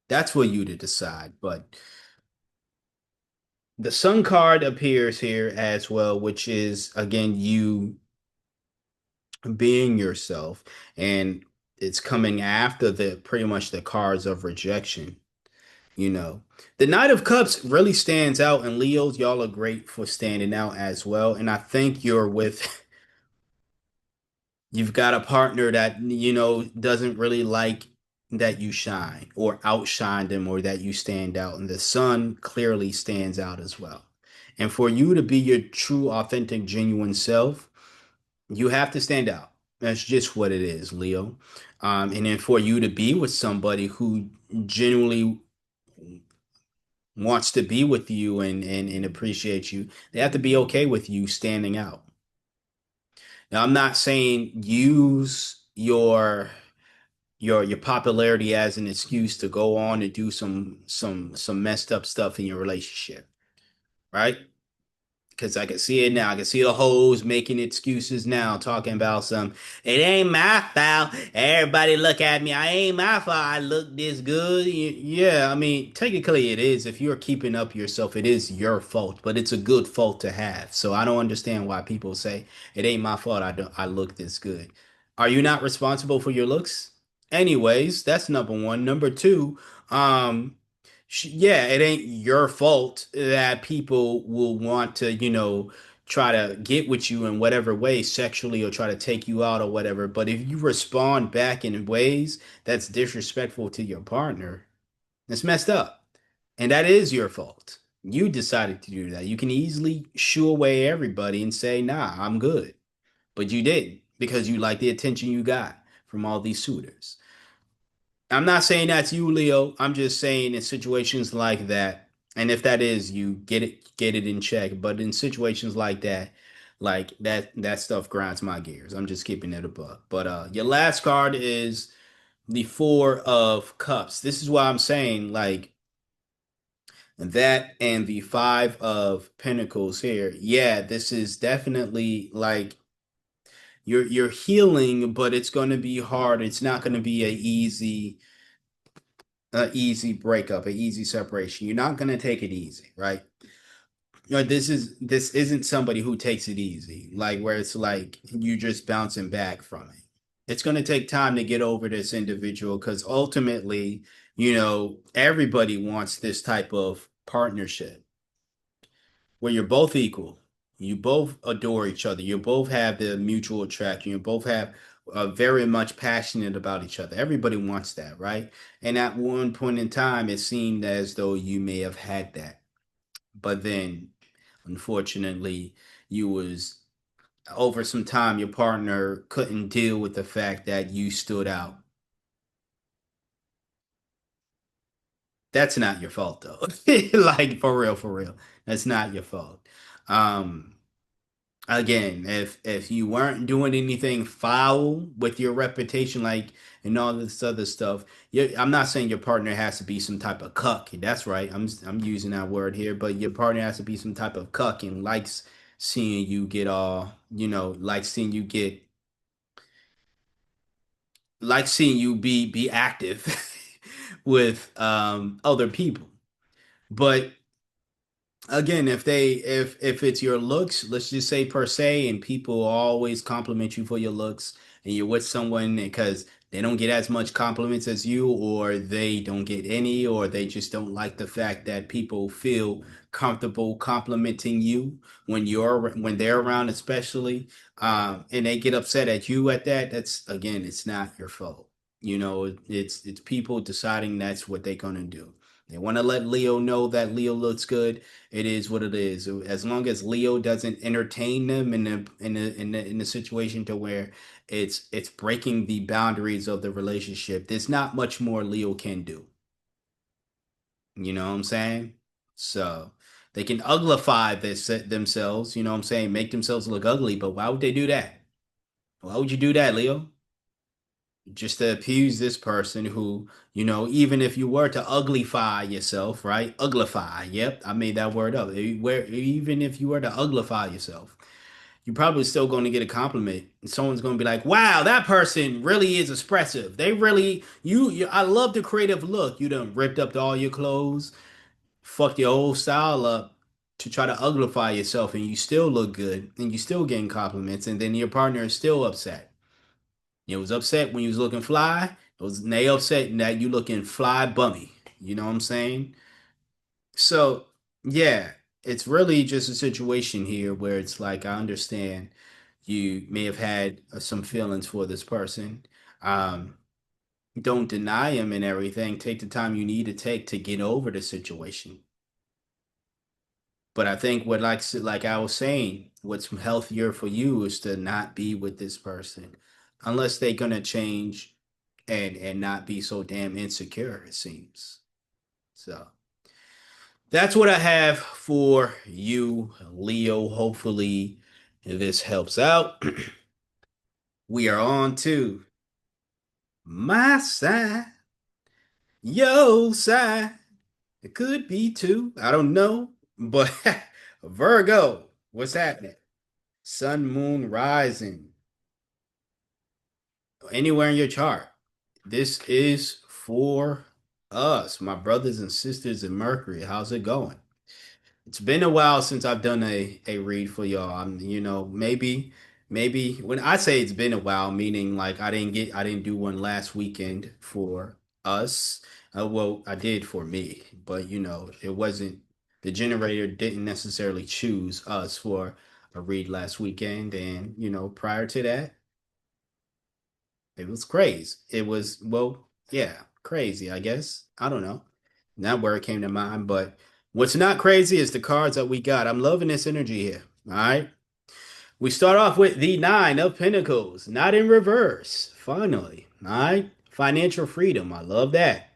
A: That's for you to decide. But the Sun card appears here as well, which is again you being yourself, and it's coming after the pretty much the cards of rejection. You know, the Knight of Cups really stands out, and Leos, y'all are great for standing out as well. And I think you're with you've got a partner that doesn't really like that you shine or outshine them or that you stand out, and the sun clearly stands out as well. And for you to be your true authentic genuine self, you have to stand out. That's just what it is, Leo. And then for you to be with somebody who genuinely wants to be with you and appreciate you, they have to be okay with you standing out. Now, I'm not saying use your popularity as an excuse to go on and do some messed up stuff in your relationship, right? Because I can see it now. I can see the hoes making excuses now, talking about some, it ain't my fault. Everybody look at me. I ain't my fault. I look this good. Yeah, I mean, technically it is. If you're keeping up yourself, it is your fault, but it's a good fault to have. So I don't understand why people say it ain't my fault. I look this good. Are you not responsible for your looks? Anyways, that's number one. Number two, um, yeah, it ain't your fault that people will want to, try to get with you in whatever way, sexually, or try to take you out or whatever. But if you respond back in ways that's disrespectful to your partner, it's messed up. And that is your fault. You decided to do that. You can easily shoo away everybody and say, nah, I'm good. But you didn't because you like the attention you got from all these suitors. I'm not saying that's you, Leo. I'm just saying in situations like that, and if that is you, get it in check. But in situations like that stuff grinds my gears. I'm just keeping it above. But your last card is the Four of Cups. This is why I'm saying like that and the Five of Pentacles here. Yeah, this is definitely like you're healing, but it's going to be hard. It's not going to be a easy breakup, a easy separation. You're not gonna take it easy, right? This isn't somebody who takes it easy, like where it's like you just bouncing back from it. It's gonna take time to get over this individual because ultimately, everybody wants this type of partnership where you're both equal, you both adore each other, you both have the mutual attraction, you both have very much passionate about each other. Everybody wants that, right? And at one point in time, it seemed as though you may have had that, but then, unfortunately, you was over some time, your partner couldn't deal with the fact that you stood out. That's not your fault, though. Like for real, that's not your fault. Um, Again, if you weren't doing anything foul with your reputation, like and all this other stuff, I'm not saying your partner has to be some type of cuck. That's right. I'm using that word here, but your partner has to be some type of cuck and likes seeing you get all, like seeing you get, like seeing you be active with other people. But again, if it's your looks, let's just say per se, and people always compliment you for your looks, and you're with someone because they don't get as much compliments as you, or they don't get any, or they just don't like the fact that people feel comfortable complimenting you when they're around, especially, and they get upset at you at that. That's again, it's not your fault. It's people deciding that's what they're gonna do. They want to let Leo know that Leo looks good. It is what it is. As long as Leo doesn't entertain them in the situation to where it's breaking the boundaries of the relationship, there's not much more Leo can do. You know what I'm saying? So they can uglify themselves. You know what I'm saying? Make themselves look ugly. But why would they do that? Why would you do that, Leo? Just to appease this person who, even if you were to uglify yourself, right? Uglify. Yep, I made that word up. Even if you were to uglify yourself, you're probably still going to get a compliment. And someone's going to be like, wow, that person really is expressive. They really, I love the creative look. You done ripped up all your clothes, fucked your whole style up to try to uglify yourself, and you still look good, and you still getting compliments, and then your partner is still upset. You was upset when you was looking fly. They upset that you looking fly bummy. You know what I'm saying? So yeah, it's really just a situation here where it's like I understand you may have had some feelings for this person. Um, don't deny him and everything. Take the time you need to take to get over the situation. But I think like I was saying, what's healthier for you is to not be with this person unless they're gonna change and not be so damn insecure, it seems. So that's what I have for you, Leo. Hopefully this helps out. We are on to my side, yo side. It could be two. I don't know, but Virgo. What's happening? Sun, moon, rising, anywhere in your chart. This is for us, my brothers and sisters in Mercury. How's it going? It's been a while since I've done a read for y'all. Maybe when I say it's been a while, meaning like I didn't do one last weekend for us. Well, I did for me, but it wasn't the generator didn't necessarily choose us for a read last weekend, and prior to that, it was crazy. It was, well, yeah, crazy, I guess. I don't know. That word came to mind, but what's not crazy is the cards that we got. I'm loving this energy here. All right. We start off with the Nine of Pentacles, not in reverse. Finally. All right. Financial freedom. I love that.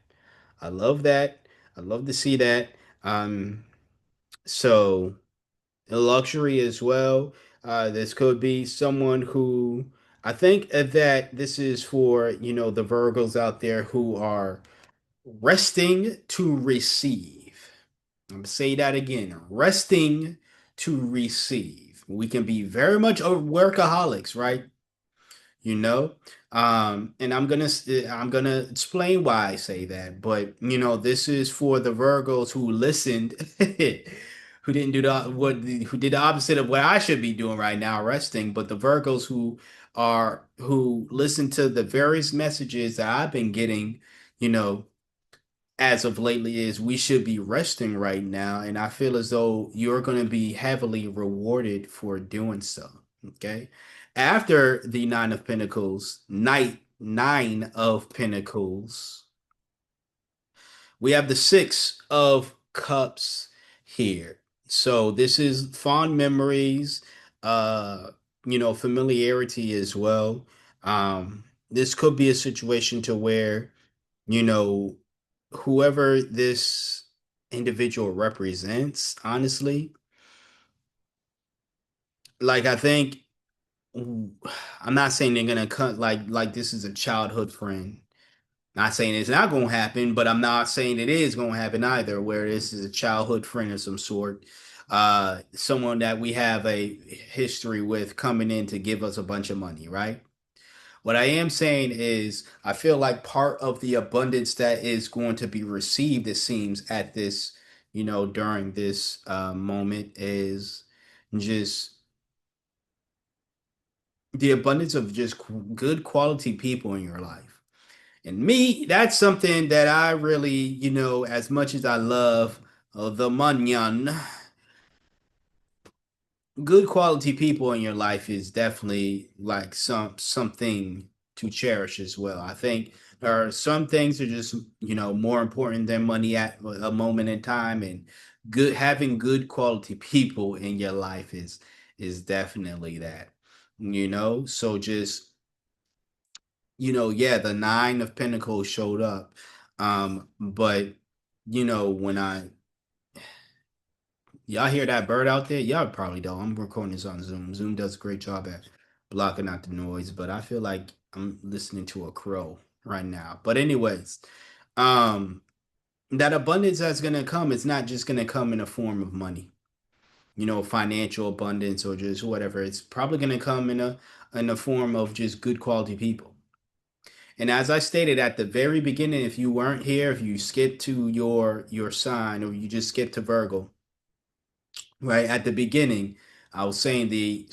A: I love that. I love to see that. Um, so luxury as well. This could be someone who I think that this is for, the Virgos out there who are resting to receive. I'm gonna say that again, resting to receive. We can be very much workaholics, right? you know and I'm gonna explain why I say that, but this is for the Virgos who listened who didn't do the what who did the opposite of what I should be doing right now, resting, but the Virgos who listen to the various messages that I've been getting, you know as of lately, is we should be resting right now, and I feel as though you're going to be heavily rewarded for doing so. Okay. After the nine of Pentacles, we have the Six of Cups here. So this is fond memories, uh, familiarity as well. This could be a situation to where, you know, whoever this individual represents, honestly, like I think I'm not saying they're gonna cut like this is a childhood friend. Not saying it's not gonna happen, but I'm not saying it is gonna happen either, where this is a childhood friend of some sort. Someone that we have a history with coming in to give us a bunch of money, right? What I am saying is, I feel like part of the abundance that is going to be received, it seems, at this, during this moment is just the abundance of just good quality people in your life. And me, that's something that I really, as much as I love the manyan, good quality people in your life is definitely like something to cherish as well. I think there are some things that are just, more important than money at a moment in time, and good having good quality people in your life is definitely that. So just, yeah, the Nine of Pentacles showed up. But when y'all hear that bird out there? Y'all probably don't. I'm recording this on Zoom. Zoom does a great job at blocking out the noise, but I feel like I'm listening to a crow right now. But anyways, um, that abundance that's gonna come, it's not just gonna come in a form of money, financial abundance or just whatever. It's probably gonna come in a form of just good quality people. And as I stated at the very beginning, if you weren't here, if you skipped to your sign or you just skipped to Virgo, right at the beginning, I was saying the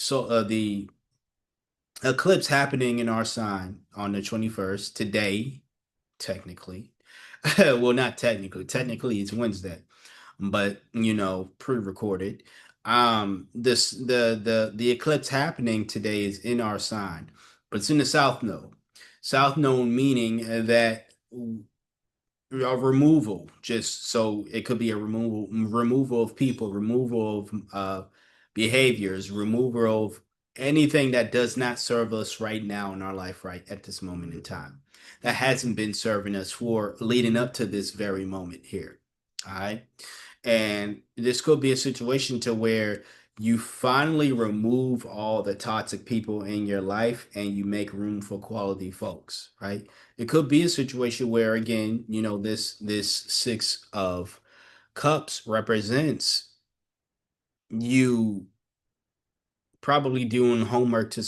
A: eclipse happening in our sign on the 21st today, technically. Well, not technically. Technically, it's Wednesday, but pre-recorded. The eclipse happening today is in our sign, but it's in the South Node. South Node meaning that a removal, just so it could be a removal of people, removal of behaviors, removal of anything that does not serve us right now in our life, right at this moment in time, that hasn't been serving us for leading up to this very moment here. All right. And this could be a situation to where you finally remove all the toxic people in your life and you make room for quality folks, right? It could be a situation where, again, this Six of Cups represents you probably doing homework to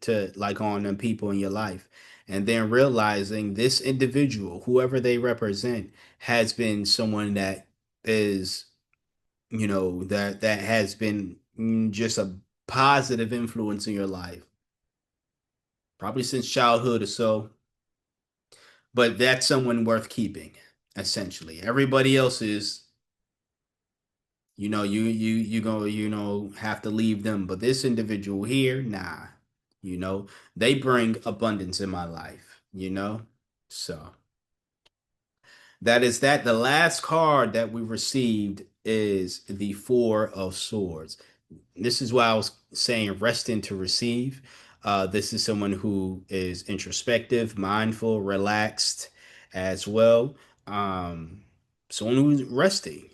A: to like on them people in your life, and then realizing this individual, whoever they represent, has been someone that is, that has been just a positive influence in your life, probably since childhood or so. But that's someone worth keeping, essentially. Everybody else is, you go, have to leave them. But this individual here, nah, you know, they bring abundance in my life. So that is that. The last card that we received is the Four of Swords. This is why I was saying rest in to receive. This is someone who is introspective, mindful, relaxed as well. Um, Someone who's resting,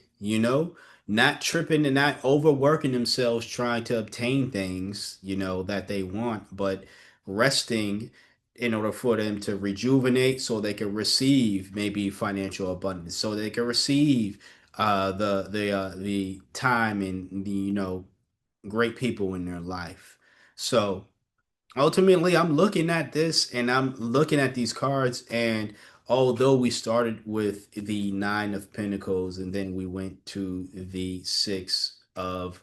A: not tripping and not overworking themselves trying to obtain things, that they want, but resting in order for them to rejuvenate so they can receive maybe financial abundance, so they can receive the time and the great people in their life. So ultimately, I'm looking at this and I'm looking at these cards. And although we started with the Nine of Pentacles and then we went to the Six of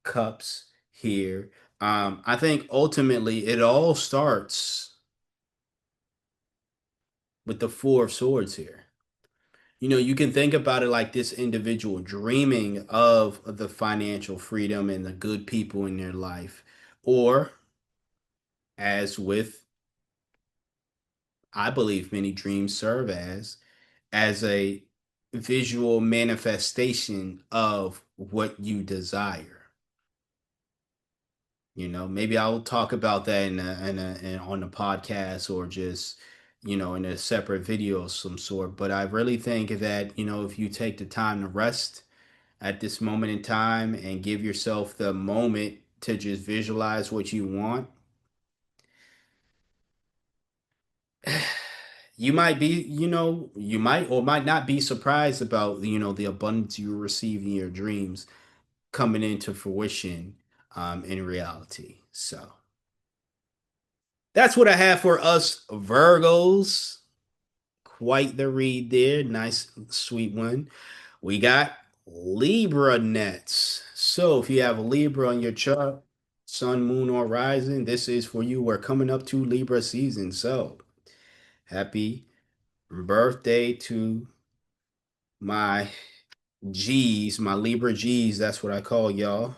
A: Cups here, I think ultimately it all starts with the Four of Swords here. You can think about it like this individual dreaming of the financial freedom and the good people in their life, or as with, I believe many dreams serve as a visual manifestation of what you desire. Maybe I'll talk about that on a podcast, or just, in a separate video of some sort. But I really think that, if you take the time to rest at this moment in time and give yourself the moment to just visualize what you want, you might be, you might or might not be surprised about, the abundance you receive in your dreams coming into fruition in reality. So that's what I have for us Virgos. Quite the read there. Nice, sweet one. We got Libra nets. So if you have a Libra on your chart, sun, moon, or rising, this is for you. We're coming up to Libra season. So happy birthday to my G's, my Libra G's. That's what I call y'all,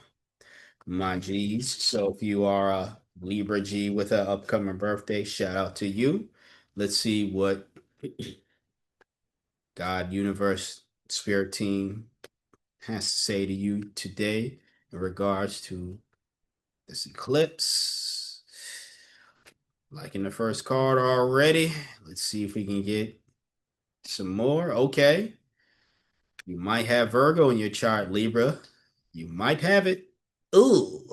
A: my G's. So if you are a Libra G with an upcoming birthday, shout out to you. Let's see what God, universe, spirit team has to say to you today in regards to this eclipse. Like in the first card already. Let's see if we can get some more. Okay. You might have Virgo in your chart, Libra. You might have it. Ooh.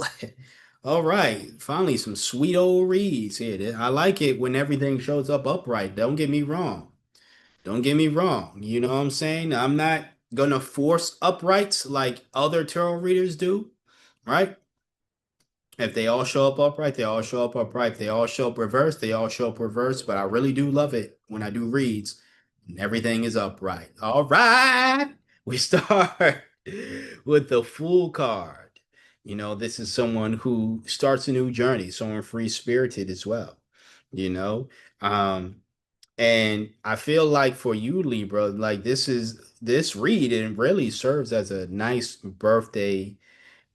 A: All right. Finally, some sweet old reads here. I like it when everything shows up upright. Don't get me wrong. Don't get me wrong. You know what I'm saying? I'm not gonna force uprights like other tarot readers do, right? If they all show up upright, they all show up upright. If they all show up reverse, they all show up reverse. But I really do love it when I do reads and everything is upright. All right. We start with the Fool card. This is someone who starts a new journey, someone free spirited as well. You know, um, and I feel like for you, Libra, like this read, it really serves as a nice birthday,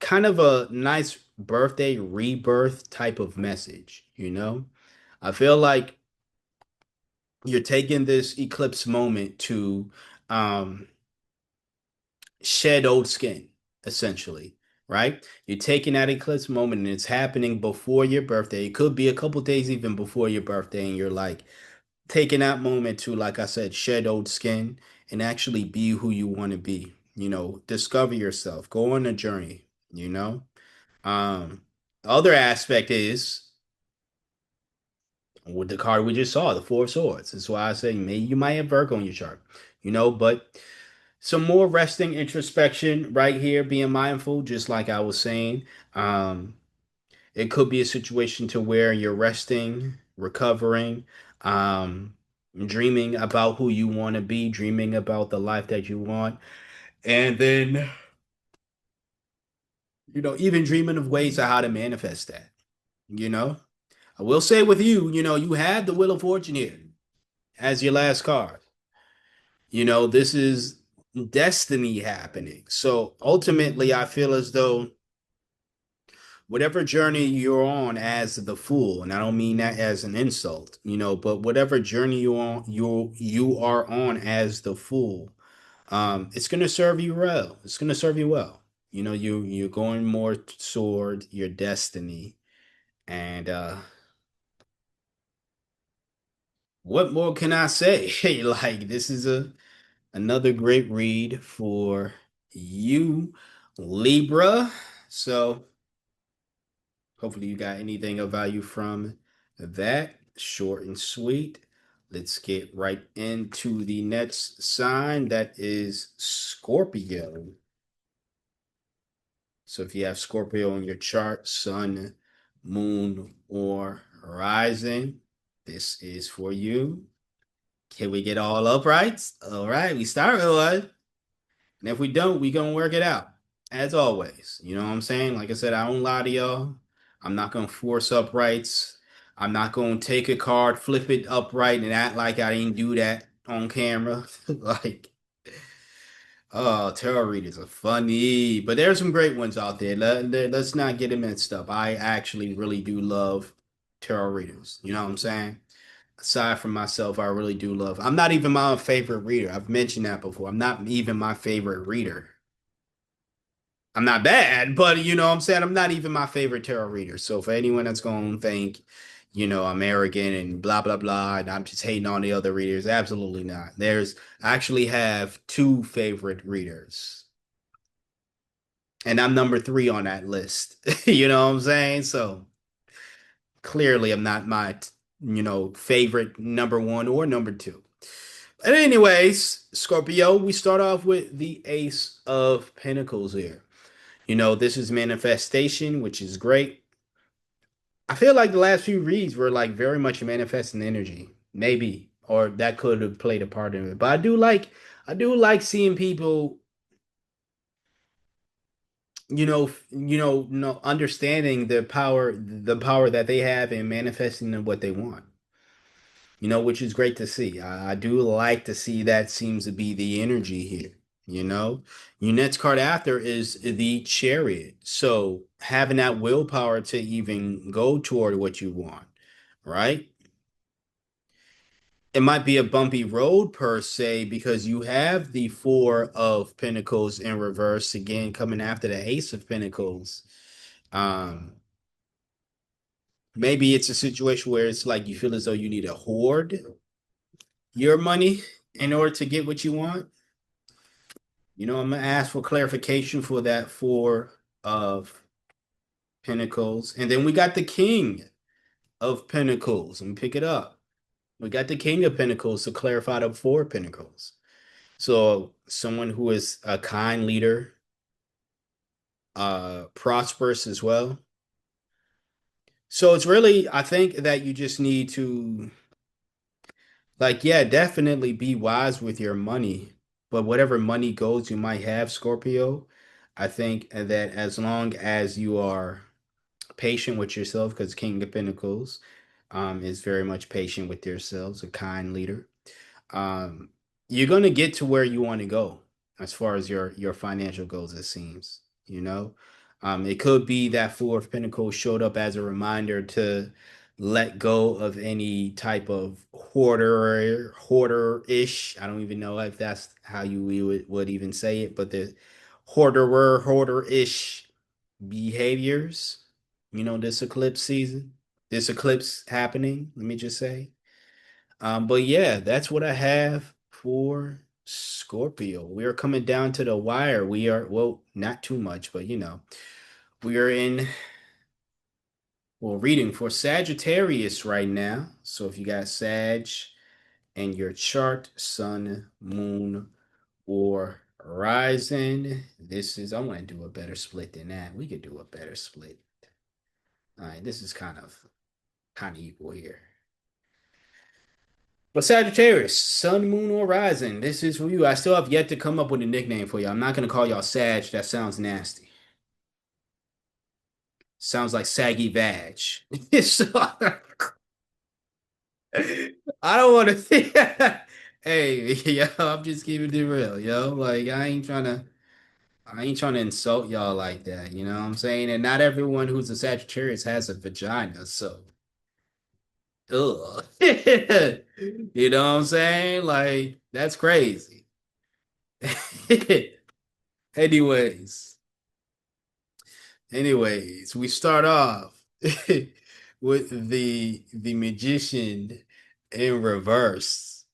A: kind of a nice birthday rebirth type of message. I feel like you're taking this eclipse moment to um shed old skin, essentially, right? You're taking that eclipse moment and it's happening before your birthday. It could be a couple days even before your birthday, and you're like taking that moment to, like I said, shed old skin and actually be who you want to be. Discover yourself, go on a journey, you know? The other aspect is with the card we just saw, the Four of Swords. That's why I say maybe you might have Virgo on your chart, but some more resting introspection right here, being mindful, just like I was saying. It could be a situation to where you're resting, recovering, dreaming about who you want to be, dreaming about the life that you want, and then, even dreaming of ways of how to manifest that, you know? I will say with you, you have the Wheel of Fortune here as your last card. This is destiny happening. So ultimately, I feel as though whatever journey you're on as the fool, and I don't mean that as an insult, but whatever journey you are on as the fool, it's gonna serve you well. It's gonna serve you well. You're going more toward your destiny. And what more can I say? Hey, like this is a another great read for you, Libra. So hopefully you got anything of value from that. Short and sweet. Let's get right into the next sign. That is Scorpio. So if you have Scorpio in your chart, sun, moon, or rising, this is for you. Can we get all uprights? All right, we start with one. And if we don't, we gonna work it out. As always. You know what I'm saying? Like I said, I don't lie to y'all. I'm not gonna force uprights. I'm not gonna take a card, flip it upright, and act like I didn't do that on camera. Like, oh, tarot readers are funny. But there's some great ones out there. Let's not get it mixed up. I actually really do love tarot readers. You know what I'm saying? Aside from myself, I really do love. I'm not even my favorite reader. I've mentioned that before. I'm not even my favorite reader. I'm not bad, but you know what I'm saying? I'm not even my favorite tarot reader. So for anyone that's going to think, I'm arrogant and blah, blah, blah, and I'm just hating on the other readers, absolutely not. I actually have two favorite readers, and I'm number three on that list. You know what I'm saying? So clearly I'm not my, favorite number one or number two. But anyways, Scorpio, we start off with the Ace of Pentacles here. This is manifestation, which is great. I feel like the last few reads were like very much manifesting energy, maybe, or that could have played a part in it. But I do like seeing people, understanding the power that they have in manifesting what they want. Which is great to see. I do like to see that seems to be the energy here. You know, your next card after is the Chariot. So having that willpower to even go toward what you want, right? It might be a bumpy road per se because you have the Four of Pentacles in reverse again coming after the Ace of Pentacles. Um, Maybe it's a situation where it's like you feel as though you need to hoard your money in order to get what you want. I'm gonna ask for clarification for that Four of Pentacles. And then we got the King of Pentacles. Let me pick it up. We got the King of Pentacles to clarify the Four of Pentacles. So someone who is a kind leader, prosperous as well. So it's really, I think that you just need to, like, yeah, definitely be wise with your money. But whatever money goals you might have, Scorpio, I think that as long as you are patient with yourself, because King of Pentacles is very much patient with yourselves, a kind leader. Um, you're gonna get to where you want to go as far as your financial goals, it seems, you know. It could be that Four of Pentacles showed up as a reminder to let go of any type of hoarder-ish. I don't even know if that's how you would even say it, but the hoarder-ish behaviors, this eclipse season, this eclipse happening, let me just say. But yeah, that's what I have for Scorpio. We are coming down to the wire. We are, well, not too much, but we are in, well, reading for Sagittarius right now. So if you got Sag in your chart, sun, moon, or rising, I want to do a better split than that. We could do a better split. All right, this is kind of equal here. But Sagittarius, Sun, Moon, or Rising, this is for you. I still have yet to come up with a nickname for you. I'm not gonna call y'all Sag. That sounds nasty. Sounds like saggy vag. So, I don't want to think. Hey, yo, I'm just keeping it real, yo. Like I ain't trying to insult y'all like that. You know what I'm saying? And not everyone who's a Sagittarius has a vagina, so ugh. You know what I'm saying? Like that's crazy. Anyways, anyways, we start off with the magician in reverse.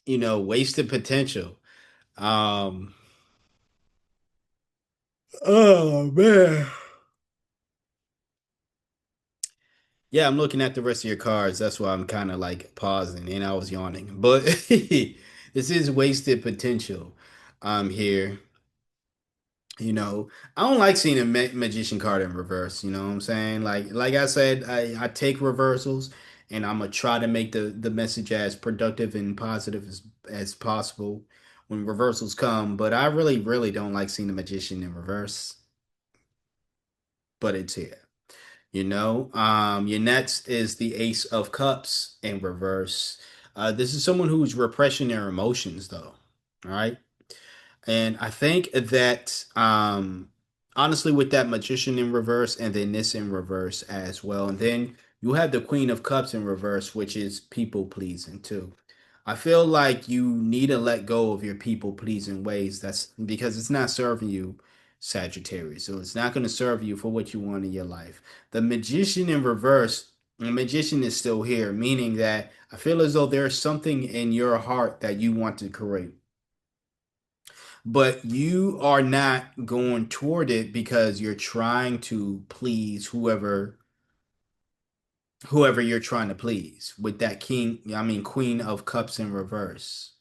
A: Wasted potential. Um, oh man. Yeah, I'm looking at the rest of your cards. That's why I'm kind of like pausing and I was yawning. But this is wasted potential here. I don't like seeing a magician card in reverse. You know what I'm saying? Like I said, I take reversals and I'm gonna try to make the message as productive and positive as possible when reversals come. But I really, really don't like seeing the magician in reverse. But it's here. Your next is the Ace of Cups in reverse. This is someone who's repressing their emotions, though. All right. And I think that honestly, with that magician in reverse and then this in reverse as well. And then you have the Queen of Cups in reverse, which is people pleasing too. I feel like you need to let go of your people pleasing ways. That's because it's not serving you, Sagittarius. So it's not going to serve you for what you want in your life. The magician in reverse, the magician is still here, meaning that I feel as though there's something in your heart that you want to create, but you are not going toward it because you're trying to please whoever you're trying to please with that queen of cups in reverse.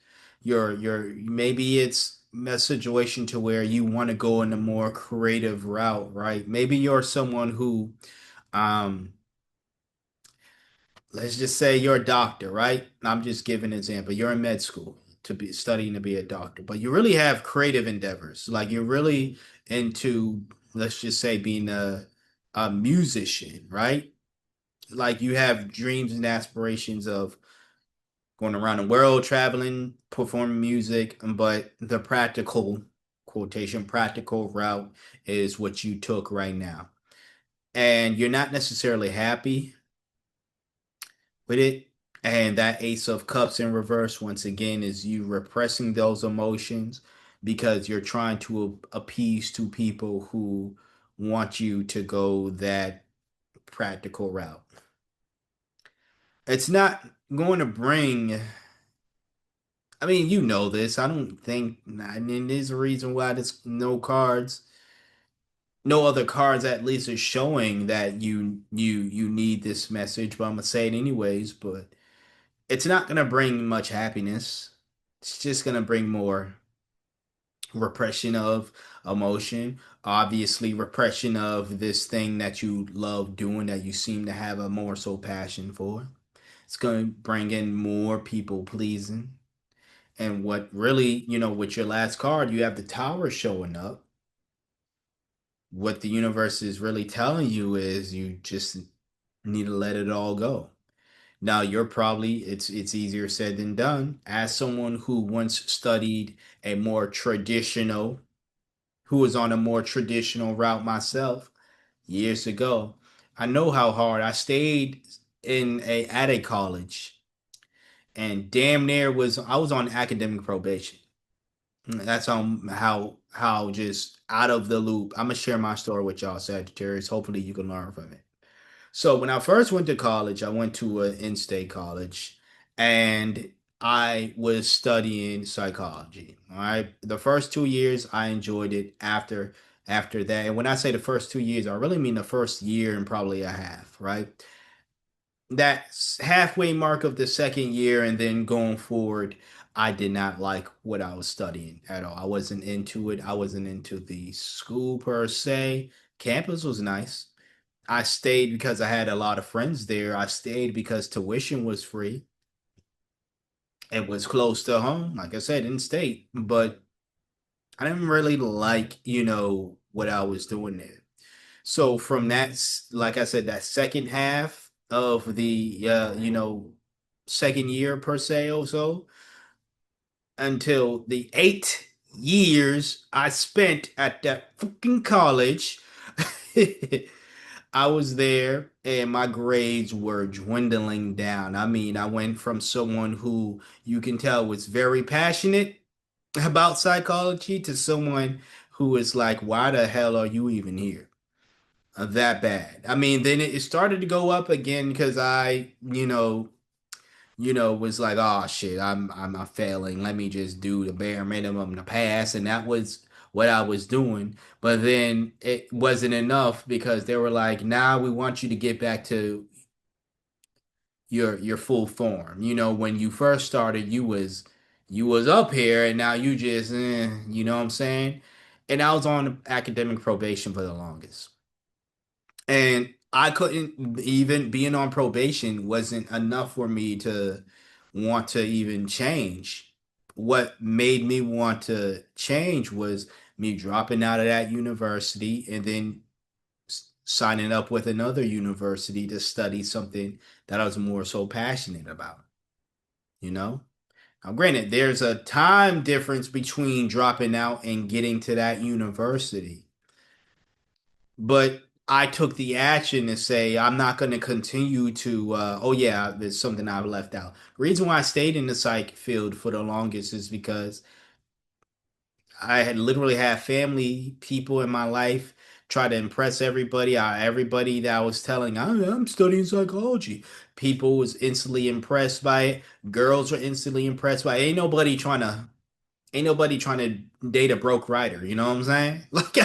A: You're maybe it's a situation to where you want to go in a more creative route, right? Maybe you're someone who um let's just say you're a doctor, right? I'm just giving an example. You're in med school to be studying to be a doctor, but you really have creative endeavors. Like you're really into, let's just say, being a musician, right? Like you have dreams and aspirations of going around the world, traveling, performing music, but the practical quotation practical route is what you took right now. And you're not necessarily happy with it. And that Ace of Cups in reverse, once again, is you repressing those emotions because you're trying to appease to people who want you to go that practical route. It's not going to bring, I mean, you know this. I don't think, I mean, there's a reason why there's no other cards at least are showing that you need this message, but I'm gonna say it anyways, but it's not going to bring much happiness. It's just going to bring more repression of emotion. Obviously, repression of this thing that you love doing that you seem to have a more so passion for. It's going to bring in more people pleasing. And what really, with your last card, you have the tower showing up. What the universe is really telling you is you just need to let it all go. Now you're probably it's easier said than done. As someone who once studied a more traditional, who was on a more traditional route myself years ago, I know how hard I stayed at a college and damn near I was on academic probation. That's how just out of the loop. I'm gonna share my story with y'all, Sagittarius. Hopefully you can learn from it. So when I first went to college, I went to an in-state college and I was studying psychology. All right. The first 2 years I enjoyed it after that. And when I say the first 2 years, I really mean the first year and probably a half, right? that halfway mark of the second year and then going forward, I did not like what I was studying at all. I wasn't into it. I wasn't into the school per se. Campus was nice. I stayed because I had a lot of friends there. I stayed because tuition was free. It was close to home, like I said, in state, but I didn't really like, what I was doing there. So from that, like I said, that second half of the, second year per se or so, until the 8 years I spent at that fucking college, I was there and my grades were dwindling down. I mean, I went from someone who you can tell was very passionate about psychology to someone who is like, why the hell are you even here? That bad. I mean, then it started to go up again because I, was like, oh shit, I'm failing. Let me just do the bare minimum to pass, and that was what I was doing. But then it wasn't enough because they were like, now we want you to get back to your full form. When you first started, you was up here, and now you just, you know what I'm saying? And I was on academic probation for the longest. And I couldn't even being on probation wasn't enough for me to want to even change. What made me want to change was me dropping out of that university and then signing up with another university to study something that I was more so passionate about, you know? Now, granted, there's a time difference between dropping out and getting to that university. But I took the action to say I'm not going to continue to. Oh yeah, there's something I've left out. The reason why I stayed in the psych field for the longest is because I had literally had family people in my life try to impress everybody. Everybody that I was telling I'm studying psychology. People was instantly impressed by it. Girls were instantly impressed by it. Ain't nobody trying to date a broke writer, you know what I'm saying? Like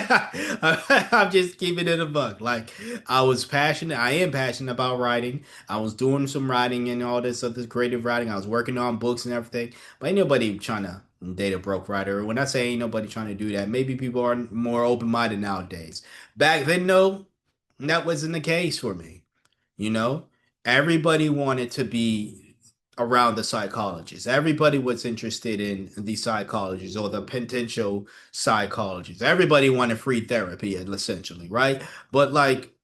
A: I'm just keeping it a buck. Like I was passionate, I am passionate about writing. I was doing some writing and all this other creative writing. I was working on books and everything. But ain't nobody trying to date a broke writer. When I say ain't nobody trying to do that, maybe people are more open-minded nowadays. Back then, no, that wasn't the case for me. You know, everybody wanted to be around the psychologist. Everybody was interested in the psychologist or the potential psychologist. Everybody wanted free therapy, essentially, right? But like,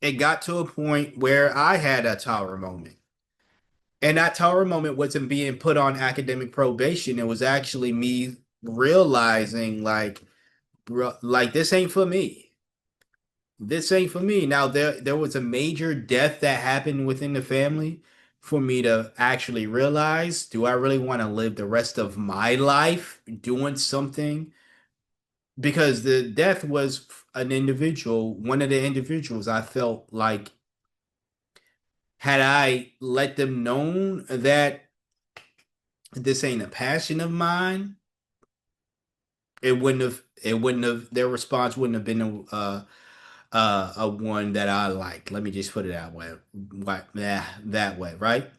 A: it got to a point where I had a tower moment. And that tower moment wasn't being put on academic probation. It was actually me realizing, like, bro, like this ain't for me. This ain't for me. Now there was a major death that happened within the family for me to actually realize, do I really want to live the rest of my life doing something? Because the death was an individual, one of the individuals I felt like had I let them known that this ain't a passion of mine, it wouldn't have their response wouldn't have been a one that I like. Let me just put it that way. That way, right?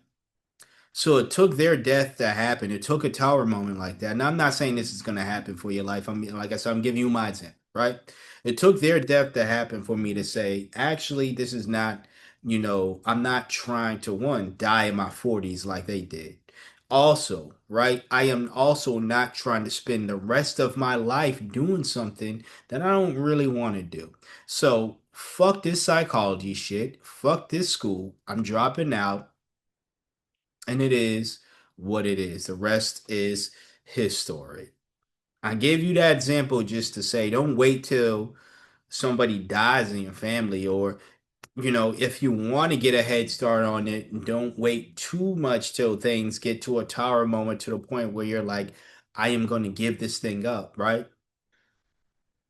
A: So it took their death to happen. It took a tower moment like that. And I'm not saying this is going to happen for your life. I mean, like I said, I'm giving you my example, right? It took their death to happen for me to say, actually, this is not, I'm not trying to one, die in my 40s like they did. Also, right? I am also not trying to spend the rest of my life doing something that I don't really want to do. So, fuck this psychology shit. Fuck this school. I'm dropping out. And it is what it is. The rest is history. I gave you that example just to say don't wait till somebody dies in your family, or if you want to get a head start on it, don't wait too much till things get to a tower moment to the point where you're like, I am going to give this thing up, right?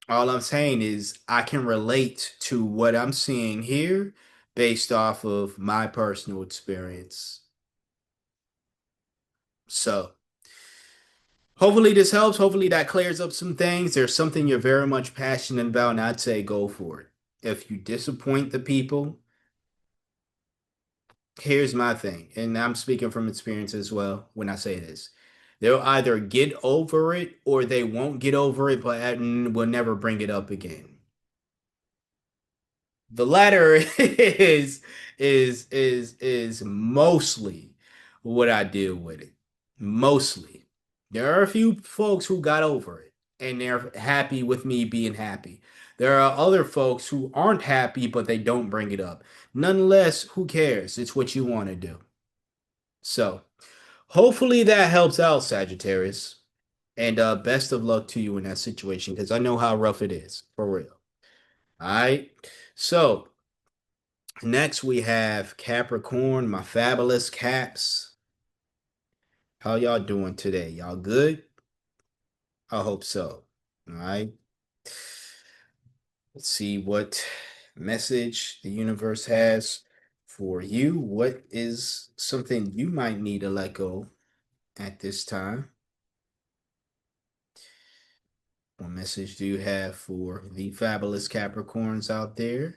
A: All I'm saying is I can relate to what I'm seeing here based off of my personal experience. So, hopefully this helps. Hopefully that clears up some things. There's something you're very much passionate about, and I'd say go for it. If you disappoint the people, Here's my thing, and I'm speaking from experience as well when I say this. They'll either get over it or they won't get over it, but will never bring it up again. The latter is mostly what I deal with it. Mostly. There are a few folks who got over it and they're happy with me being happy. There are other folks who aren't happy, but they don't bring it up. Nonetheless, who cares? It's what you want to do. So, hopefully that helps out, Sagittarius. And best of luck to you in that situation because I know how rough it is, for real. All right. So, next we have Capricorn, my fabulous caps. How y'all doing today? Y'all good? I hope so. All right. Let's see what message the universe has for you. What is something you might need to let go at this time? What message do you have for the fabulous Capricorns out there?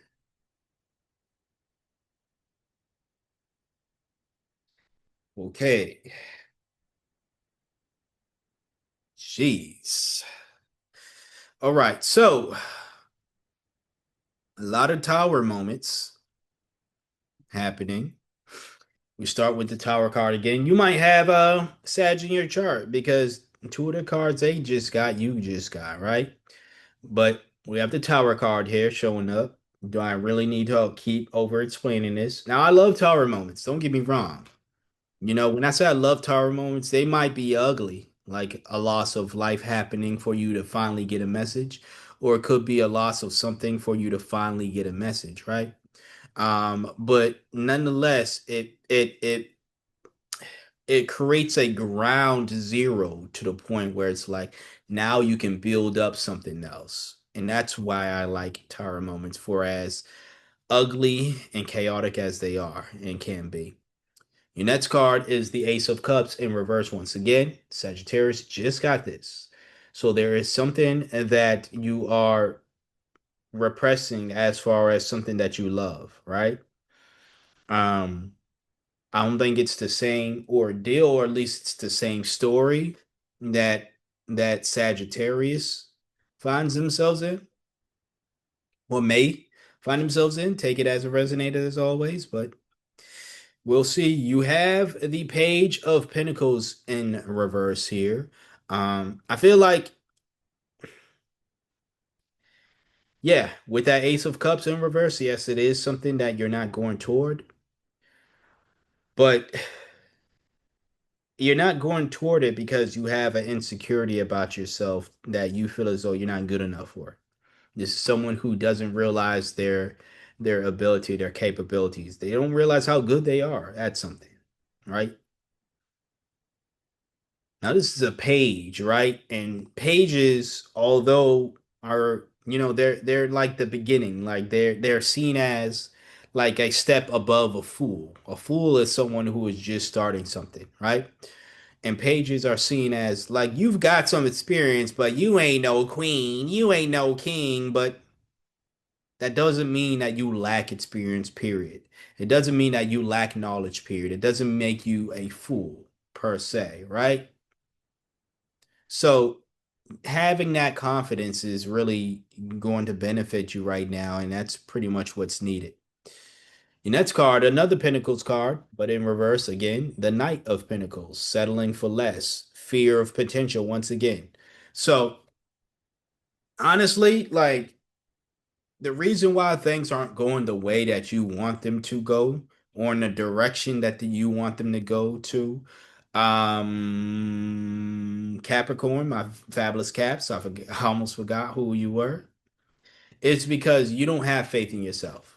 A: Okay. Jeez. All right. So, a lot of tower moments happening. We start with the tower card again. You might have Sag in your chart because two of the cards they just got, you just got, right? But we have the tower card here showing up. Do I really need to keep over explaining this? Now, I love tower moments. Don't get me wrong. You know, when I say I love tower moments, they might be ugly, like a loss of life happening for you to finally get a message, or it could be a loss of something for you to finally get a message, right? But nonetheless, it creates a ground zero to the point where it's like now you can build up something else. And that's why I like tower moments for as ugly and chaotic as they are and can be. Your next card is the Ace of Cups in reverse once again. Sagittarius just got this. So there is something that you are repressing as far as something that you love, right? Um, I don't think it's the same ordeal, or at least it's the same story that Sagittarius finds themselves in, or may find themselves in. Take it as a resonator as always, but we'll see. You have the Page of Pentacles in reverse here. I feel like, yeah, with that Ace of Cups in reverse, yes, it is something that you're not going toward, but you're not going toward it because you have an insecurity about yourself that you feel as though you're not good enough for. This is someone who doesn't realize their ability, their capabilities. They don't realize how good they are at something, right? Now this is a page, right? And pages, although are, they're like the beginning, like they're seen as like a step above a fool. A fool is someone who is just starting something, right? And pages are seen as like you've got some experience, but you ain't no queen, you ain't no king, but that doesn't mean that you lack experience, period. It doesn't mean that you lack knowledge, period. It doesn't make you a fool per se, right? So having that confidence is really going to benefit you right now, and that's pretty much what's needed. Your next card, another Pentacles card, but in reverse again, the Knight of Pentacles, settling for less, fear of potential once again. So honestly, like the reason why things aren't going the way that you want them to go, or in the direction that you want them to go to, Capricorn, my fabulous caps, I almost forgot who you were. It's because you don't have faith in yourself.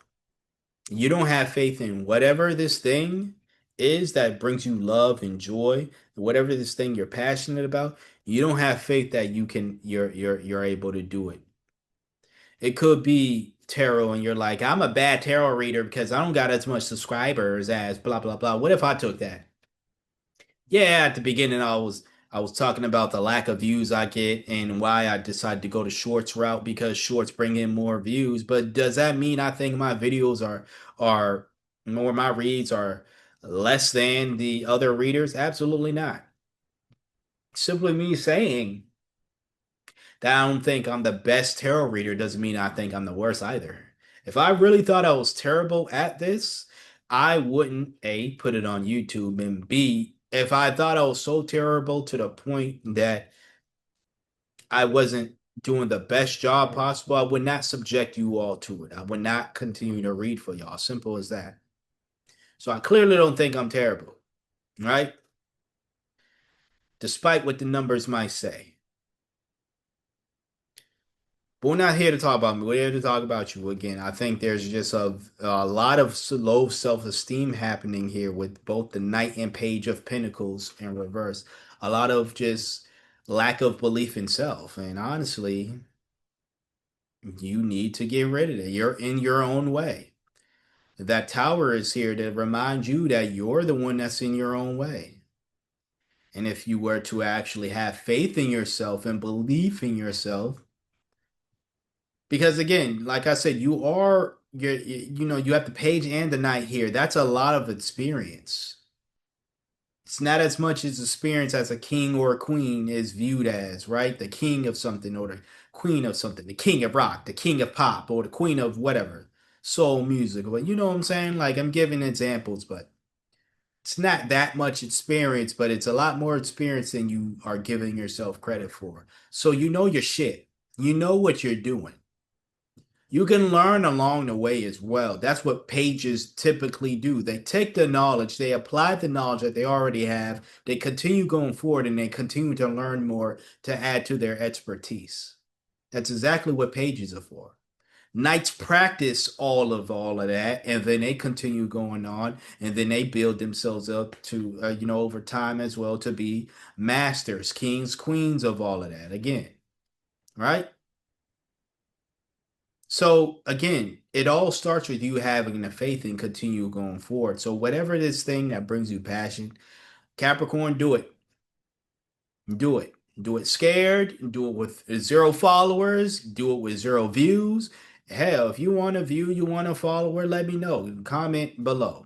A: You don't have faith in whatever this thing is that brings you love and joy, whatever this thing you're passionate about. You don't have faith that you're able to do it. It could be tarot, and you're like, I'm a bad tarot reader because I don't got as much subscribers as blah blah blah. What if I took that? Yeah, at the beginning I was talking about the lack of views I get and why I decided to go the shorts route because shorts bring in more views. But does that mean I think my videos are Or my reads are less than the other readers? Absolutely not. Simply me saying that I don't think I'm the best tarot reader doesn't mean I think I'm the worst either. If I really thought I was terrible at this, I wouldn't A, put it on YouTube, and B, if I thought I was so terrible to the point that I wasn't doing the best job possible, I would not subject you all to it. I would not continue to read for y'all. Simple as that. So I clearly don't think I'm terrible, right? Despite what the numbers might say. But we're not here to talk about me. We're here to talk about you again. I think there's just a lot of low self-esteem happening here with both the Knight and Page of Pentacles in reverse. A lot of just lack of belief in self. And honestly, you need to get rid of it. You're in your own way. That tower is here to remind you that you're the one that's in your own way. And if you were to actually have faith in yourself and belief in yourself, because again, like I said, you have the page and the knight here. That's a lot of experience. It's not as much as experience as a king or a queen is viewed as, right? The king of something or the queen of something, the king of rock, the king of pop, or the queen of whatever, soul music. But you know what I'm saying? Like I'm giving examples, but it's not that much experience, but it's a lot more experience than you are giving yourself credit for. So you know your shit. You know what you're doing. You can learn along the way as well. That's what pages typically do. They take the knowledge, they apply the knowledge that they already have, they continue going forward, and they continue to learn more to add to their expertise. That's exactly what pages are for. Knights practice all of that, and then they continue going on, and then they build themselves up to, over time as well to be masters, kings, queens of all of that. Again, right? So again, it all starts with you having the faith and continue going forward. So whatever this thing that brings you passion, Capricorn, do it. Do it. Do it scared. Do it with zero followers. Do it with zero views. Hell, if you want a view, you want a follower, let me know. Comment below.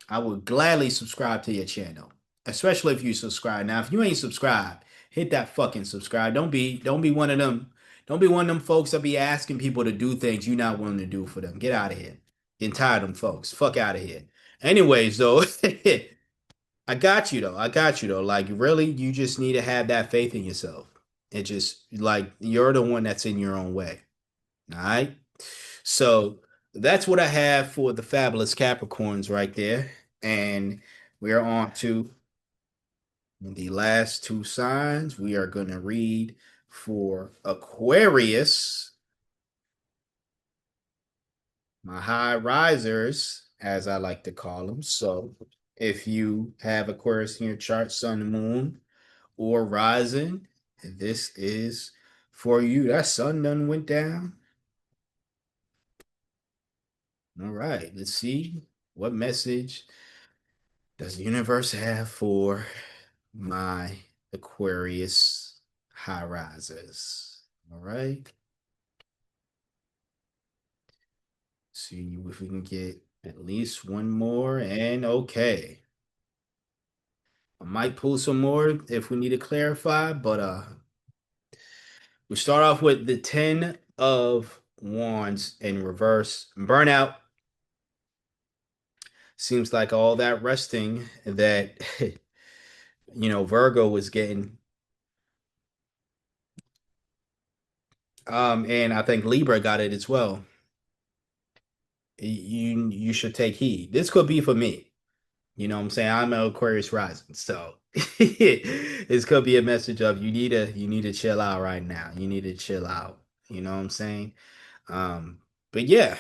A: I would gladly subscribe to your channel, especially if you subscribe. Now, if you ain't subscribed, hit that fucking subscribe. Don't be one of them. Don't be one of them folks that be asking people to do things you're not willing to do for them. Get out of here. Getting tired of them folks. Fuck out of here. Anyways, though, I got you though. I got you though. Like really, you just need to have that faith in yourself. It just like you're the one that's in your own way. All right. So that's what I have for the fabulous Capricorns right there. And we're on to the last two signs. We are going to read for Aquarius, my high risers, as I like to call them. So if you have Aquarius in your chart, sun, moon, or rising, this is for you. That sun done went down. All right, let's see what message does the universe have for my Aquarius high rises? All right, see if we can get at least one more. And okay, I might pull some more if we need to clarify, but we start off with the 10 of Wands in reverse. Burnout. Seems like all that resting that Virgo was getting. And I think Libra got it as well. You should take heed. This could be for me. You know what I'm saying? I'm an Aquarius rising. So this could be a message of you need to chill out right now. You need to chill out. You know what I'm saying? Um, but yeah,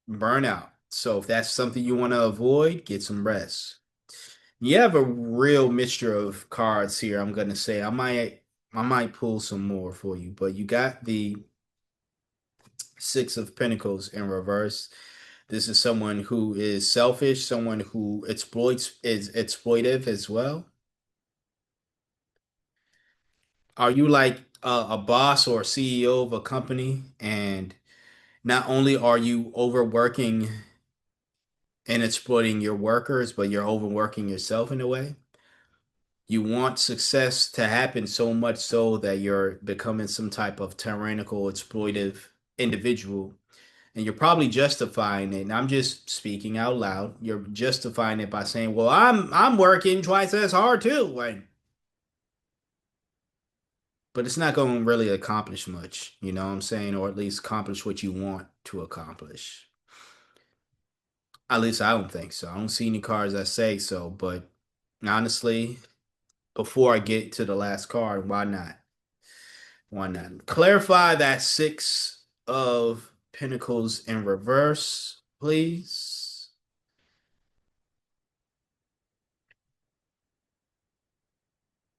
A: burnout. So if that's something you want to avoid, get some rest. You have a real mixture of cards here. I'm gonna say I might pull some more for you, but you got the Six of Pentacles in reverse. This is someone who is selfish, someone who is exploitive as well. Are you like a boss or a CEO of a company, and not only are you overworking and exploiting your workers, but you're overworking yourself in a way. You want success to happen so much so that you're becoming some type of tyrannical, exploitive individual. And you're probably justifying it. And I'm just speaking out loud. You're justifying it by saying, "Well, I'm working twice as hard too." Like, but it's not going to really accomplish much, you know what I'm saying? Or at least accomplish what you want to accomplish. At least I don't think so. I don't see any cards that say so, but honestly, before I get to the last card, why not? Why not? Clarify that six of pentacles in reverse, please.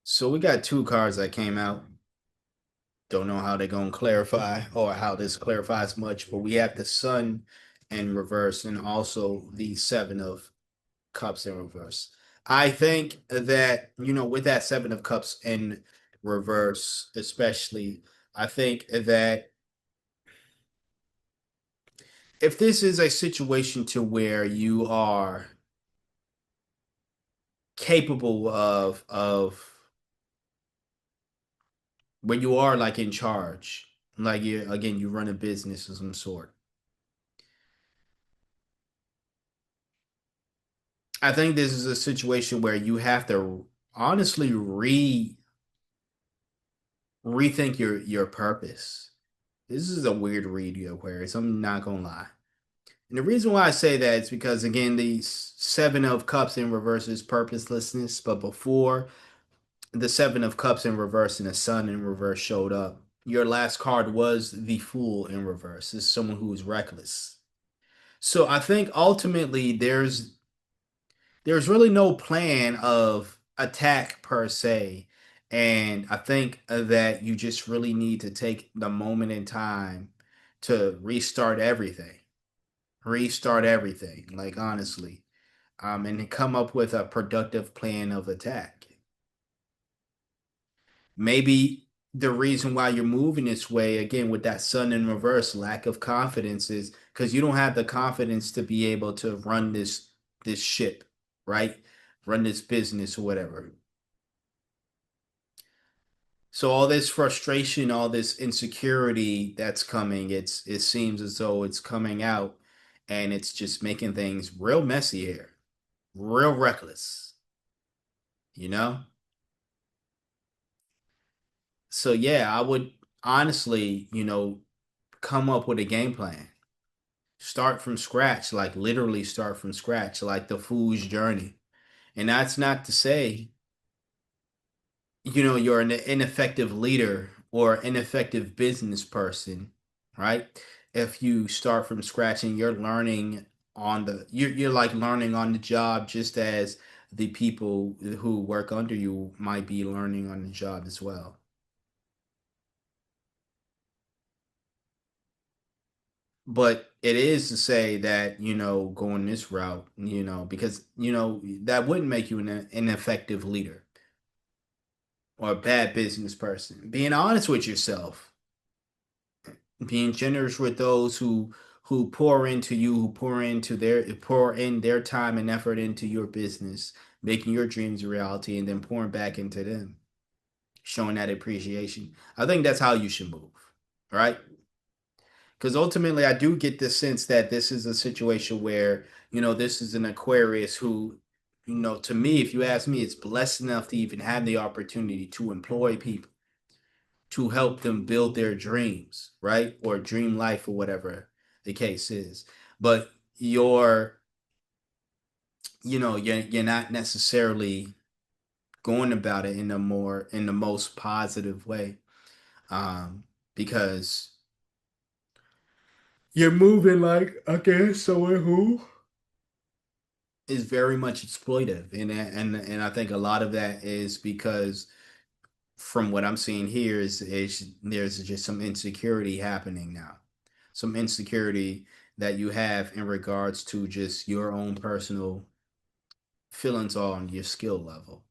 A: So we got two cards that came out. Don't know how they're gonna clarify or how this clarifies much, but we have the sun in reverse and also the seven of cups in reverse. I think that, with that seven of cups in reverse, especially, I think that if this is a situation to where you are capable of where you are like in charge, like you run a business of some sort. I think this is a situation where you have to honestly rethink your purpose. This is a weird read, you Aquarius. I'm not gonna lie. And the reason why I say that is because again, the seven of cups in reverse is purposelessness, but before the seven of cups in reverse and the sun in reverse showed up, your last card was the fool in reverse. It's someone who is reckless. So I think ultimately there's really no plan of attack per se. And I think that you just really need to take the moment in time to restart everything. Restart everything, like honestly. And come up with a productive plan of attack. Maybe the reason why you're moving this way, again, with that sun in reverse, lack of confidence is because you don't have the confidence to be able to run this ship, right? Run this business or whatever. So all this frustration, all this insecurity that's coming, it seems as though it's coming out and it's just making things real messy here, real reckless, you know? So yeah, I would honestly, come up with a game plan. Start from scratch, like literally start from scratch, like the fool's journey. And that's not to say, you're an ineffective leader or ineffective business person, right? If you start from scratch and you're learning you're like learning on the job just as the people who work under you might be learning on the job as well. But it is to say that, going this route, because, that wouldn't make you an ineffective leader or a bad business person. Being honest with yourself, being generous with those who pour into you, who pour in their time and effort into your business, making your dreams a reality, and then pouring back into them, showing that appreciation. I think that's how you should move, right? Because ultimately, I do get the sense that this is a situation where, this is an Aquarius who, to me, if you ask me, it's blessed enough to even have the opportunity to employ people to help them build their dreams, right? Or dream life or whatever the case is. But you're not necessarily going about it in the most positive way. Because you're moving like, okay, someone who is very much exploitive, and I think a lot of that is because from what I'm seeing here is there's just some insecurity happening now, some insecurity that you have in regards to just your own personal feelings on your skill level.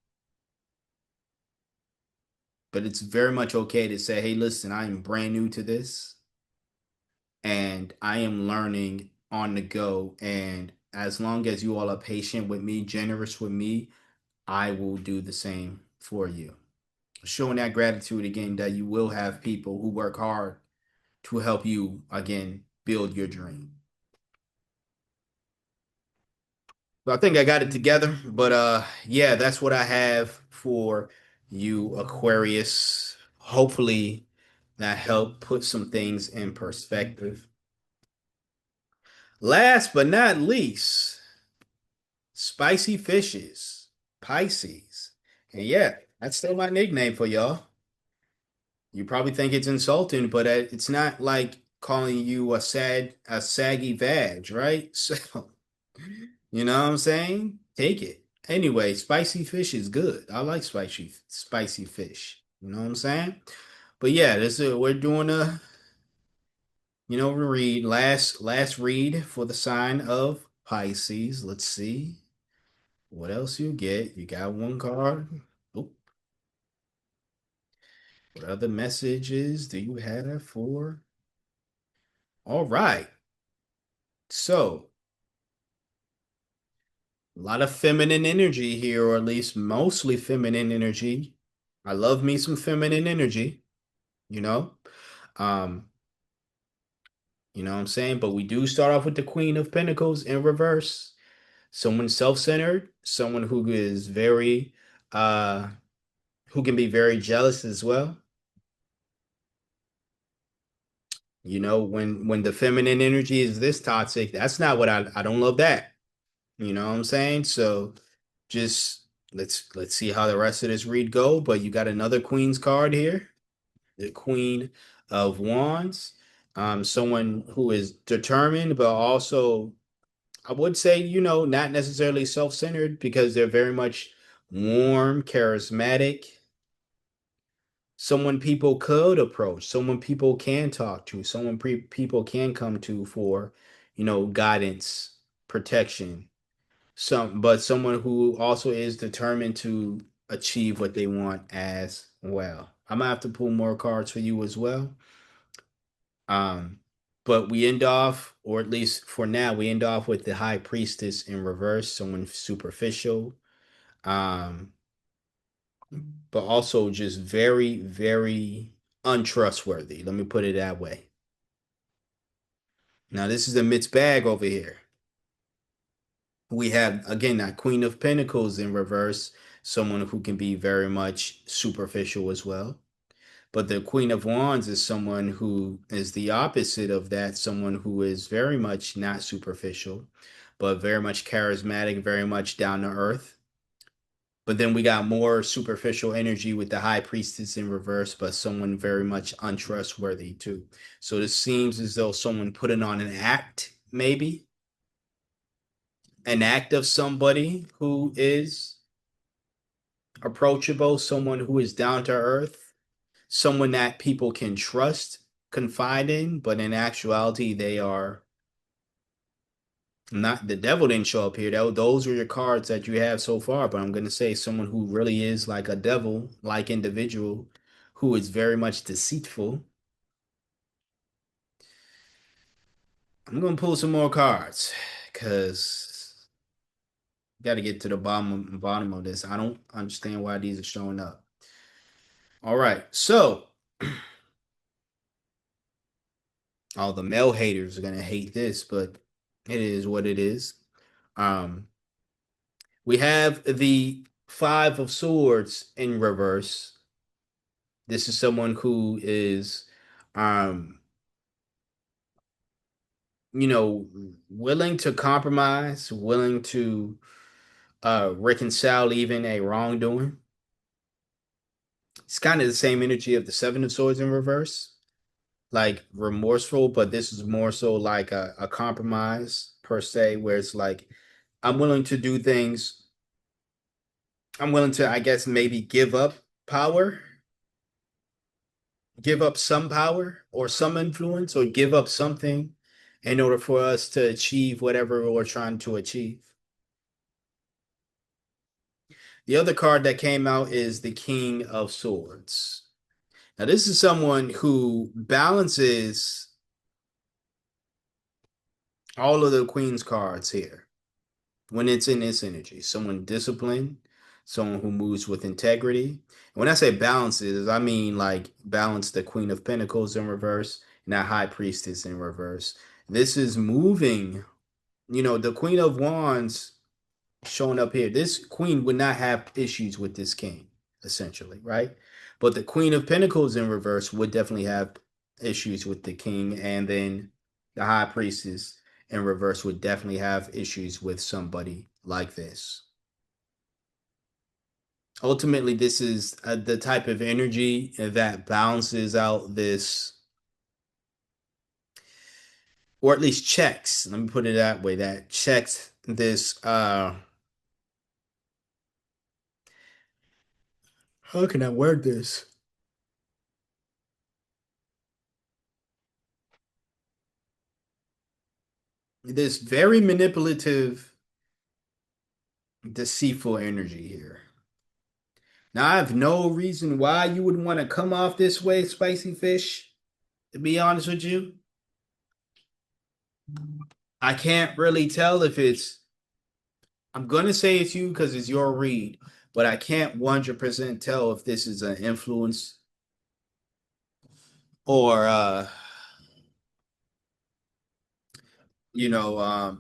A: But it's very much okay to say, hey, listen, I am brand new to this and I am learning on the go. And as long as you all are patient with me, generous with me, I will do the same for you. Showing that gratitude again, that you will have people who work hard to help you again build your dream. So I think I got it together, but yeah, that's what I have for you, Aquarius. Hopefully that helped put some things in perspective. Last but not least, spicy fishes, Pisces. And yeah, that's still my nickname for y'all. You probably think it's insulting, but it's not like calling you a saggy vag, right? So, you know what I'm saying? Take it. Anyway, spicy fish is good. I like spicy fish. You know what I'm saying? But yeah, this is we're doing a read last read for the sign of Pisces. Let's see what else you get. You got one card. Oh, what other messages do you have for? All right. So, a lot of feminine energy here, or at least mostly feminine energy. I love me some feminine energy, you know. Um, you know what I'm saying? But we do start off with the Queen of Pentacles in reverse. Someone self-centered, someone who is very uh who can be very jealous as well. You know, when the feminine energy is this toxic, that's not what I don't love that. You know what I'm saying? So just let's see how the rest of this read go. But you got another Queen's card here, the Queen of Wands. Someone who is determined, but also I would say, not necessarily self-centered because they're very much warm, charismatic, someone people could approach, someone people can talk to, someone people can come to for, guidance, protection. But someone who also is determined to achieve what they want as well. I'm gonna have to pull more cards for you as well. Um, but we end off, or at least for now, we end off with the High Priestess in reverse, someone superficial, um, but also just very, very untrustworthy. Let me put it that way. Now, this is a mixed bag over here. We have again that Queen of Pentacles in reverse, someone who can be very much superficial as well. But the Queen of Wands is someone who is the opposite of that, someone who is very much not superficial, but very much charismatic, very much down to earth. But then we got more superficial energy with the High Priestess in reverse, but someone very much untrustworthy too. So this seems as though someone putting on an act, maybe an act of somebody who is approachable, someone who is down to earth, someone that people can trust, confide in, but in actuality, they are not. The devil didn't show up here. Those are your cards that you have so far, but I'm going to say someone who really is like a devil like individual who is very much deceitful. I'm going to pull some more cards because got to get to the bottom of this. I don't understand why these are showing up. All right. So, all the male haters are going to hate this, but it is what it is. Um, we have the Five of Swords in reverse. This is someone who is, um, you know, willing to compromise, willing to reconcile even a wrongdoing. It's kind of the same energy of the Seven of Swords in reverse, like remorseful, but this is more so like a compromise per se, where it's like, I'm willing to do things. I'm willing to, I guess, maybe power, give up some power or some influence, or give up something in order for us to achieve whatever we're trying to achieve. The other card that came out is the King of Swords. Now, this is someone who balances all of the Queen's cards here. when it's in this energy. Someone disciplined, someone who moves with integrity. When I say balances, I mean like balance the Queen of Pentacles in reverse and that High Priestess in reverse. This is moving, the Queen of Wands showing up here. This queen would not have issues with this king, essentially, right? But the Queen of Pentacles in reverse would definitely have issues with the king, and then the High Priestess in reverse would definitely have issues with somebody like this. Ultimately, this is the type of energy that balances out this, or at least checks. Let me put it that way. That checks this. How can I word this? This very manipulative, deceitful energy here. Now, I have no reason why you would want to come off this way, spicy fish. To be honest with you, I can't really tell if it's. I'm gonna say it's you because it's your read, but I can't 100% tell if this is an influence or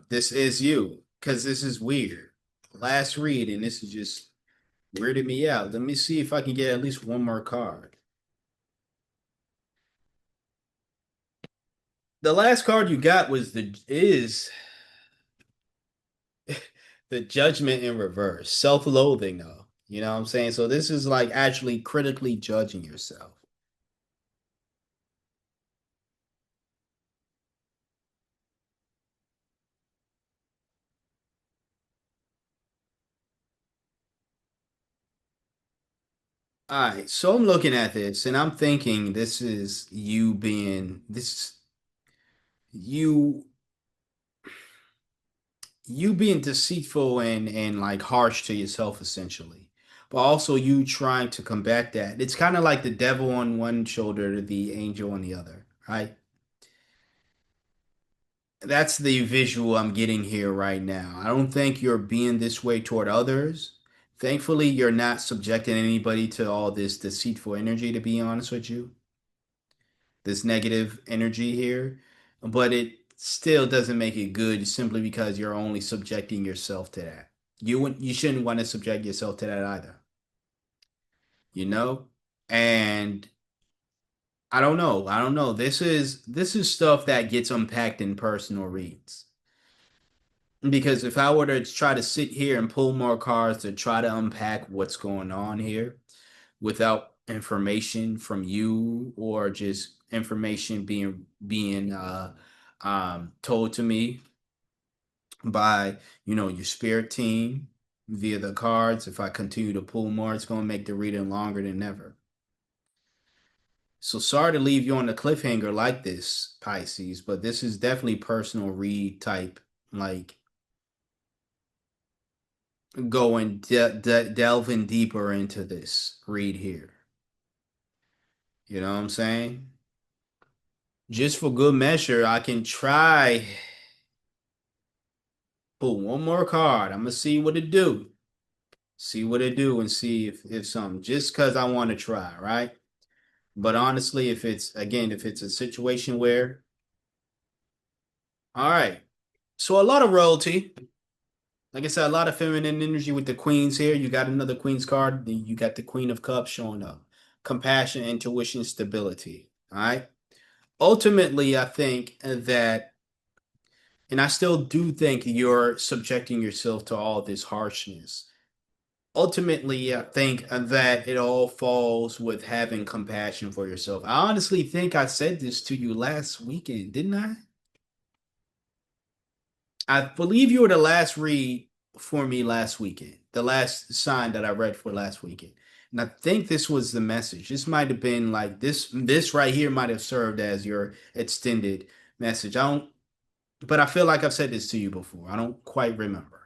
A: this is you because this is weird. Last read, and this is just weirded me out. Let me see if I can get at least one more card. The last card you got was the judgment in reverse, self-loathing though. You know what I'm saying? So this is like actually critically judging yourself. All right, so I'm looking at this and I'm thinking this is you you being deceitful and like harsh to yourself essentially. But also you trying to combat that. It's kind of like the devil on one shoulder, the angel on the other, right? That's the visual I'm getting here right now. I don't think you're being this way toward others. Thankfully, you're not subjecting anybody to all this deceitful energy, to be honest with you, this negative energy here. But it still doesn't make it good simply because you're only subjecting yourself to that. You shouldn't want to subject yourself to that either, you know? And I don't know. I don't know. This is stuff that gets unpacked in personal reads. Because if I were to try to sit here and pull more cards to try to unpack what's going on here without information from you or just information being told to me by, your spirit team via the cards, if I continue to pull more, it's going to make the reading longer than ever. So sorry to leave you on a cliffhanger like this, Pisces, but this is definitely personal read type, like going delving deeper into this read here. You know what I'm saying? Just for good measure, I can try pull one more card. I'm gonna see what it do. See what it do and see if something just because I want to try, right? But honestly, if it's a situation where, all right, so a lot of royalty, like I said, a lot of feminine energy with the queens here. You got another queen's card, then you got the Queen of Cups showing up. Compassion, intuition, stability. All right. Ultimately, I think that, and I still do think you're subjecting yourself to all this harshness. Ultimately, I think that it all falls with having compassion for yourself. I honestly think I said this to you last weekend, didn't I? I believe you were the last read for me last weekend, the last sign that I read for last weekend. And I think this was the message. This might have been like this right here might have served as your extended message. I don't, but I feel like I've said this to you before. I don't quite remember,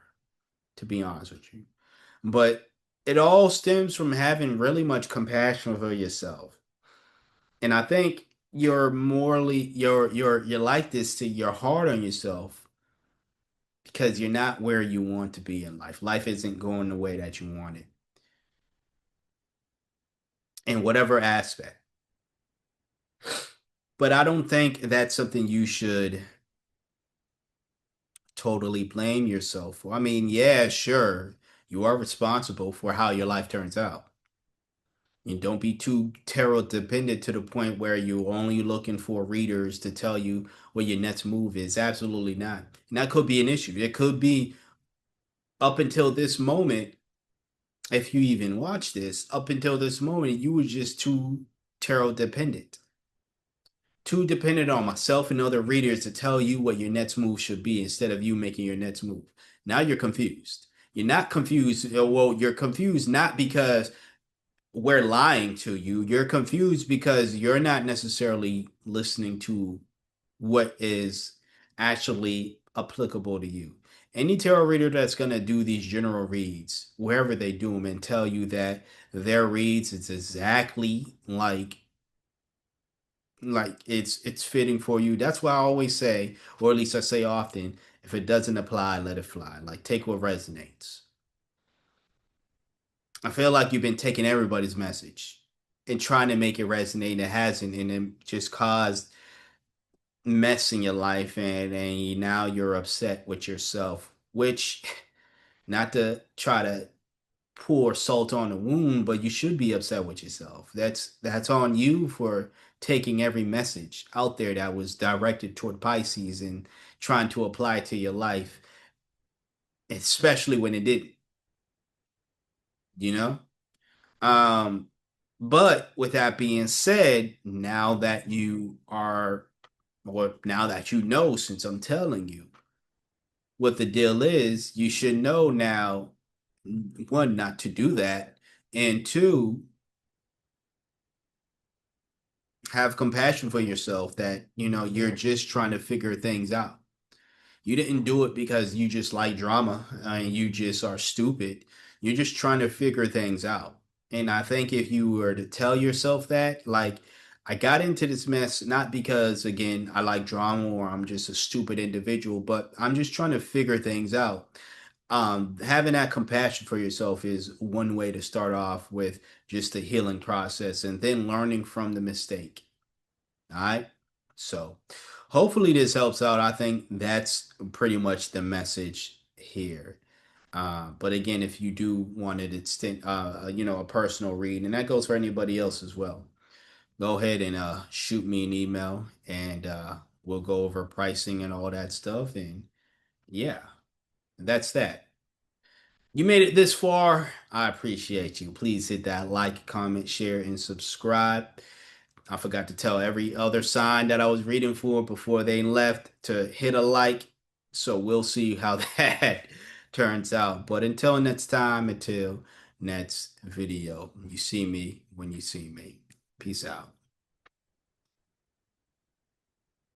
A: to be honest with you. But it all stems from having really much compassion for yourself. And I think you're like this to you're hard on yourself because you're not where you want to be in life. Life isn't going the way that you want it in whatever aspect. But I don't think that's something you should totally blame yourself for. I mean, yeah, sure, you are responsible for how your life turns out. And don't be too tarot dependent to the point where you're only looking for readers to tell you what your next move is. Absolutely not. And that could be an issue. It could be up until this moment, if you even watch this, up until this moment, you were just too tarot dependent. Too dependent on myself and other readers to tell you what your next move should be instead of you making your next move. Now you're confused. You're not confused. Well, you're confused not because we're lying to you. You're confused because you're not necessarily listening to what is actually applicable to you. Any tarot reader that's going to do these general reads, wherever they do them, and tell you that their reads is exactly like it's fitting for you. That's why I always say, or at least I say often, if it doesn't apply, let it fly. Like take what resonates. I feel like you've been taking everybody's message and trying to make it resonate and it hasn't, and it just caused mess in your life, and now you're upset with yourself, which not to try to pour salt on the wound, but you should be upset with yourself. That's on you for taking every message out there that was directed toward Pisces and trying to apply it to your life, especially when it didn't, you know? Um, but with that being said, now that you are, or now that you know, since I'm telling you what the deal is, you should know now, one, not to do that, and two, have compassion for yourself that, you're just trying to figure things out. You didn't do it because you just like drama and you just are stupid. You're just trying to figure things out. And I think if you were to tell yourself that, like, I got into this mess not because, again, I like drama or I'm just a stupid individual, but I'm just trying to figure things out. Having that compassion for yourself is one way to start off with just the healing process and then learning from the mistake. All right. So hopefully this helps out. I think that's pretty much the message here. But again, if you do want it, it's a personal read, and that goes for anybody else as well. Go ahead and shoot me an email, and we'll go over pricing and all that stuff. And yeah, that's that. You made it this far. I appreciate you. Please hit that like, comment, share, and subscribe. I forgot to tell every other sign that I was reading for before they left to hit a like. So we'll see how that turns out. But until next time, until next video, you see me when you see me. Peace out.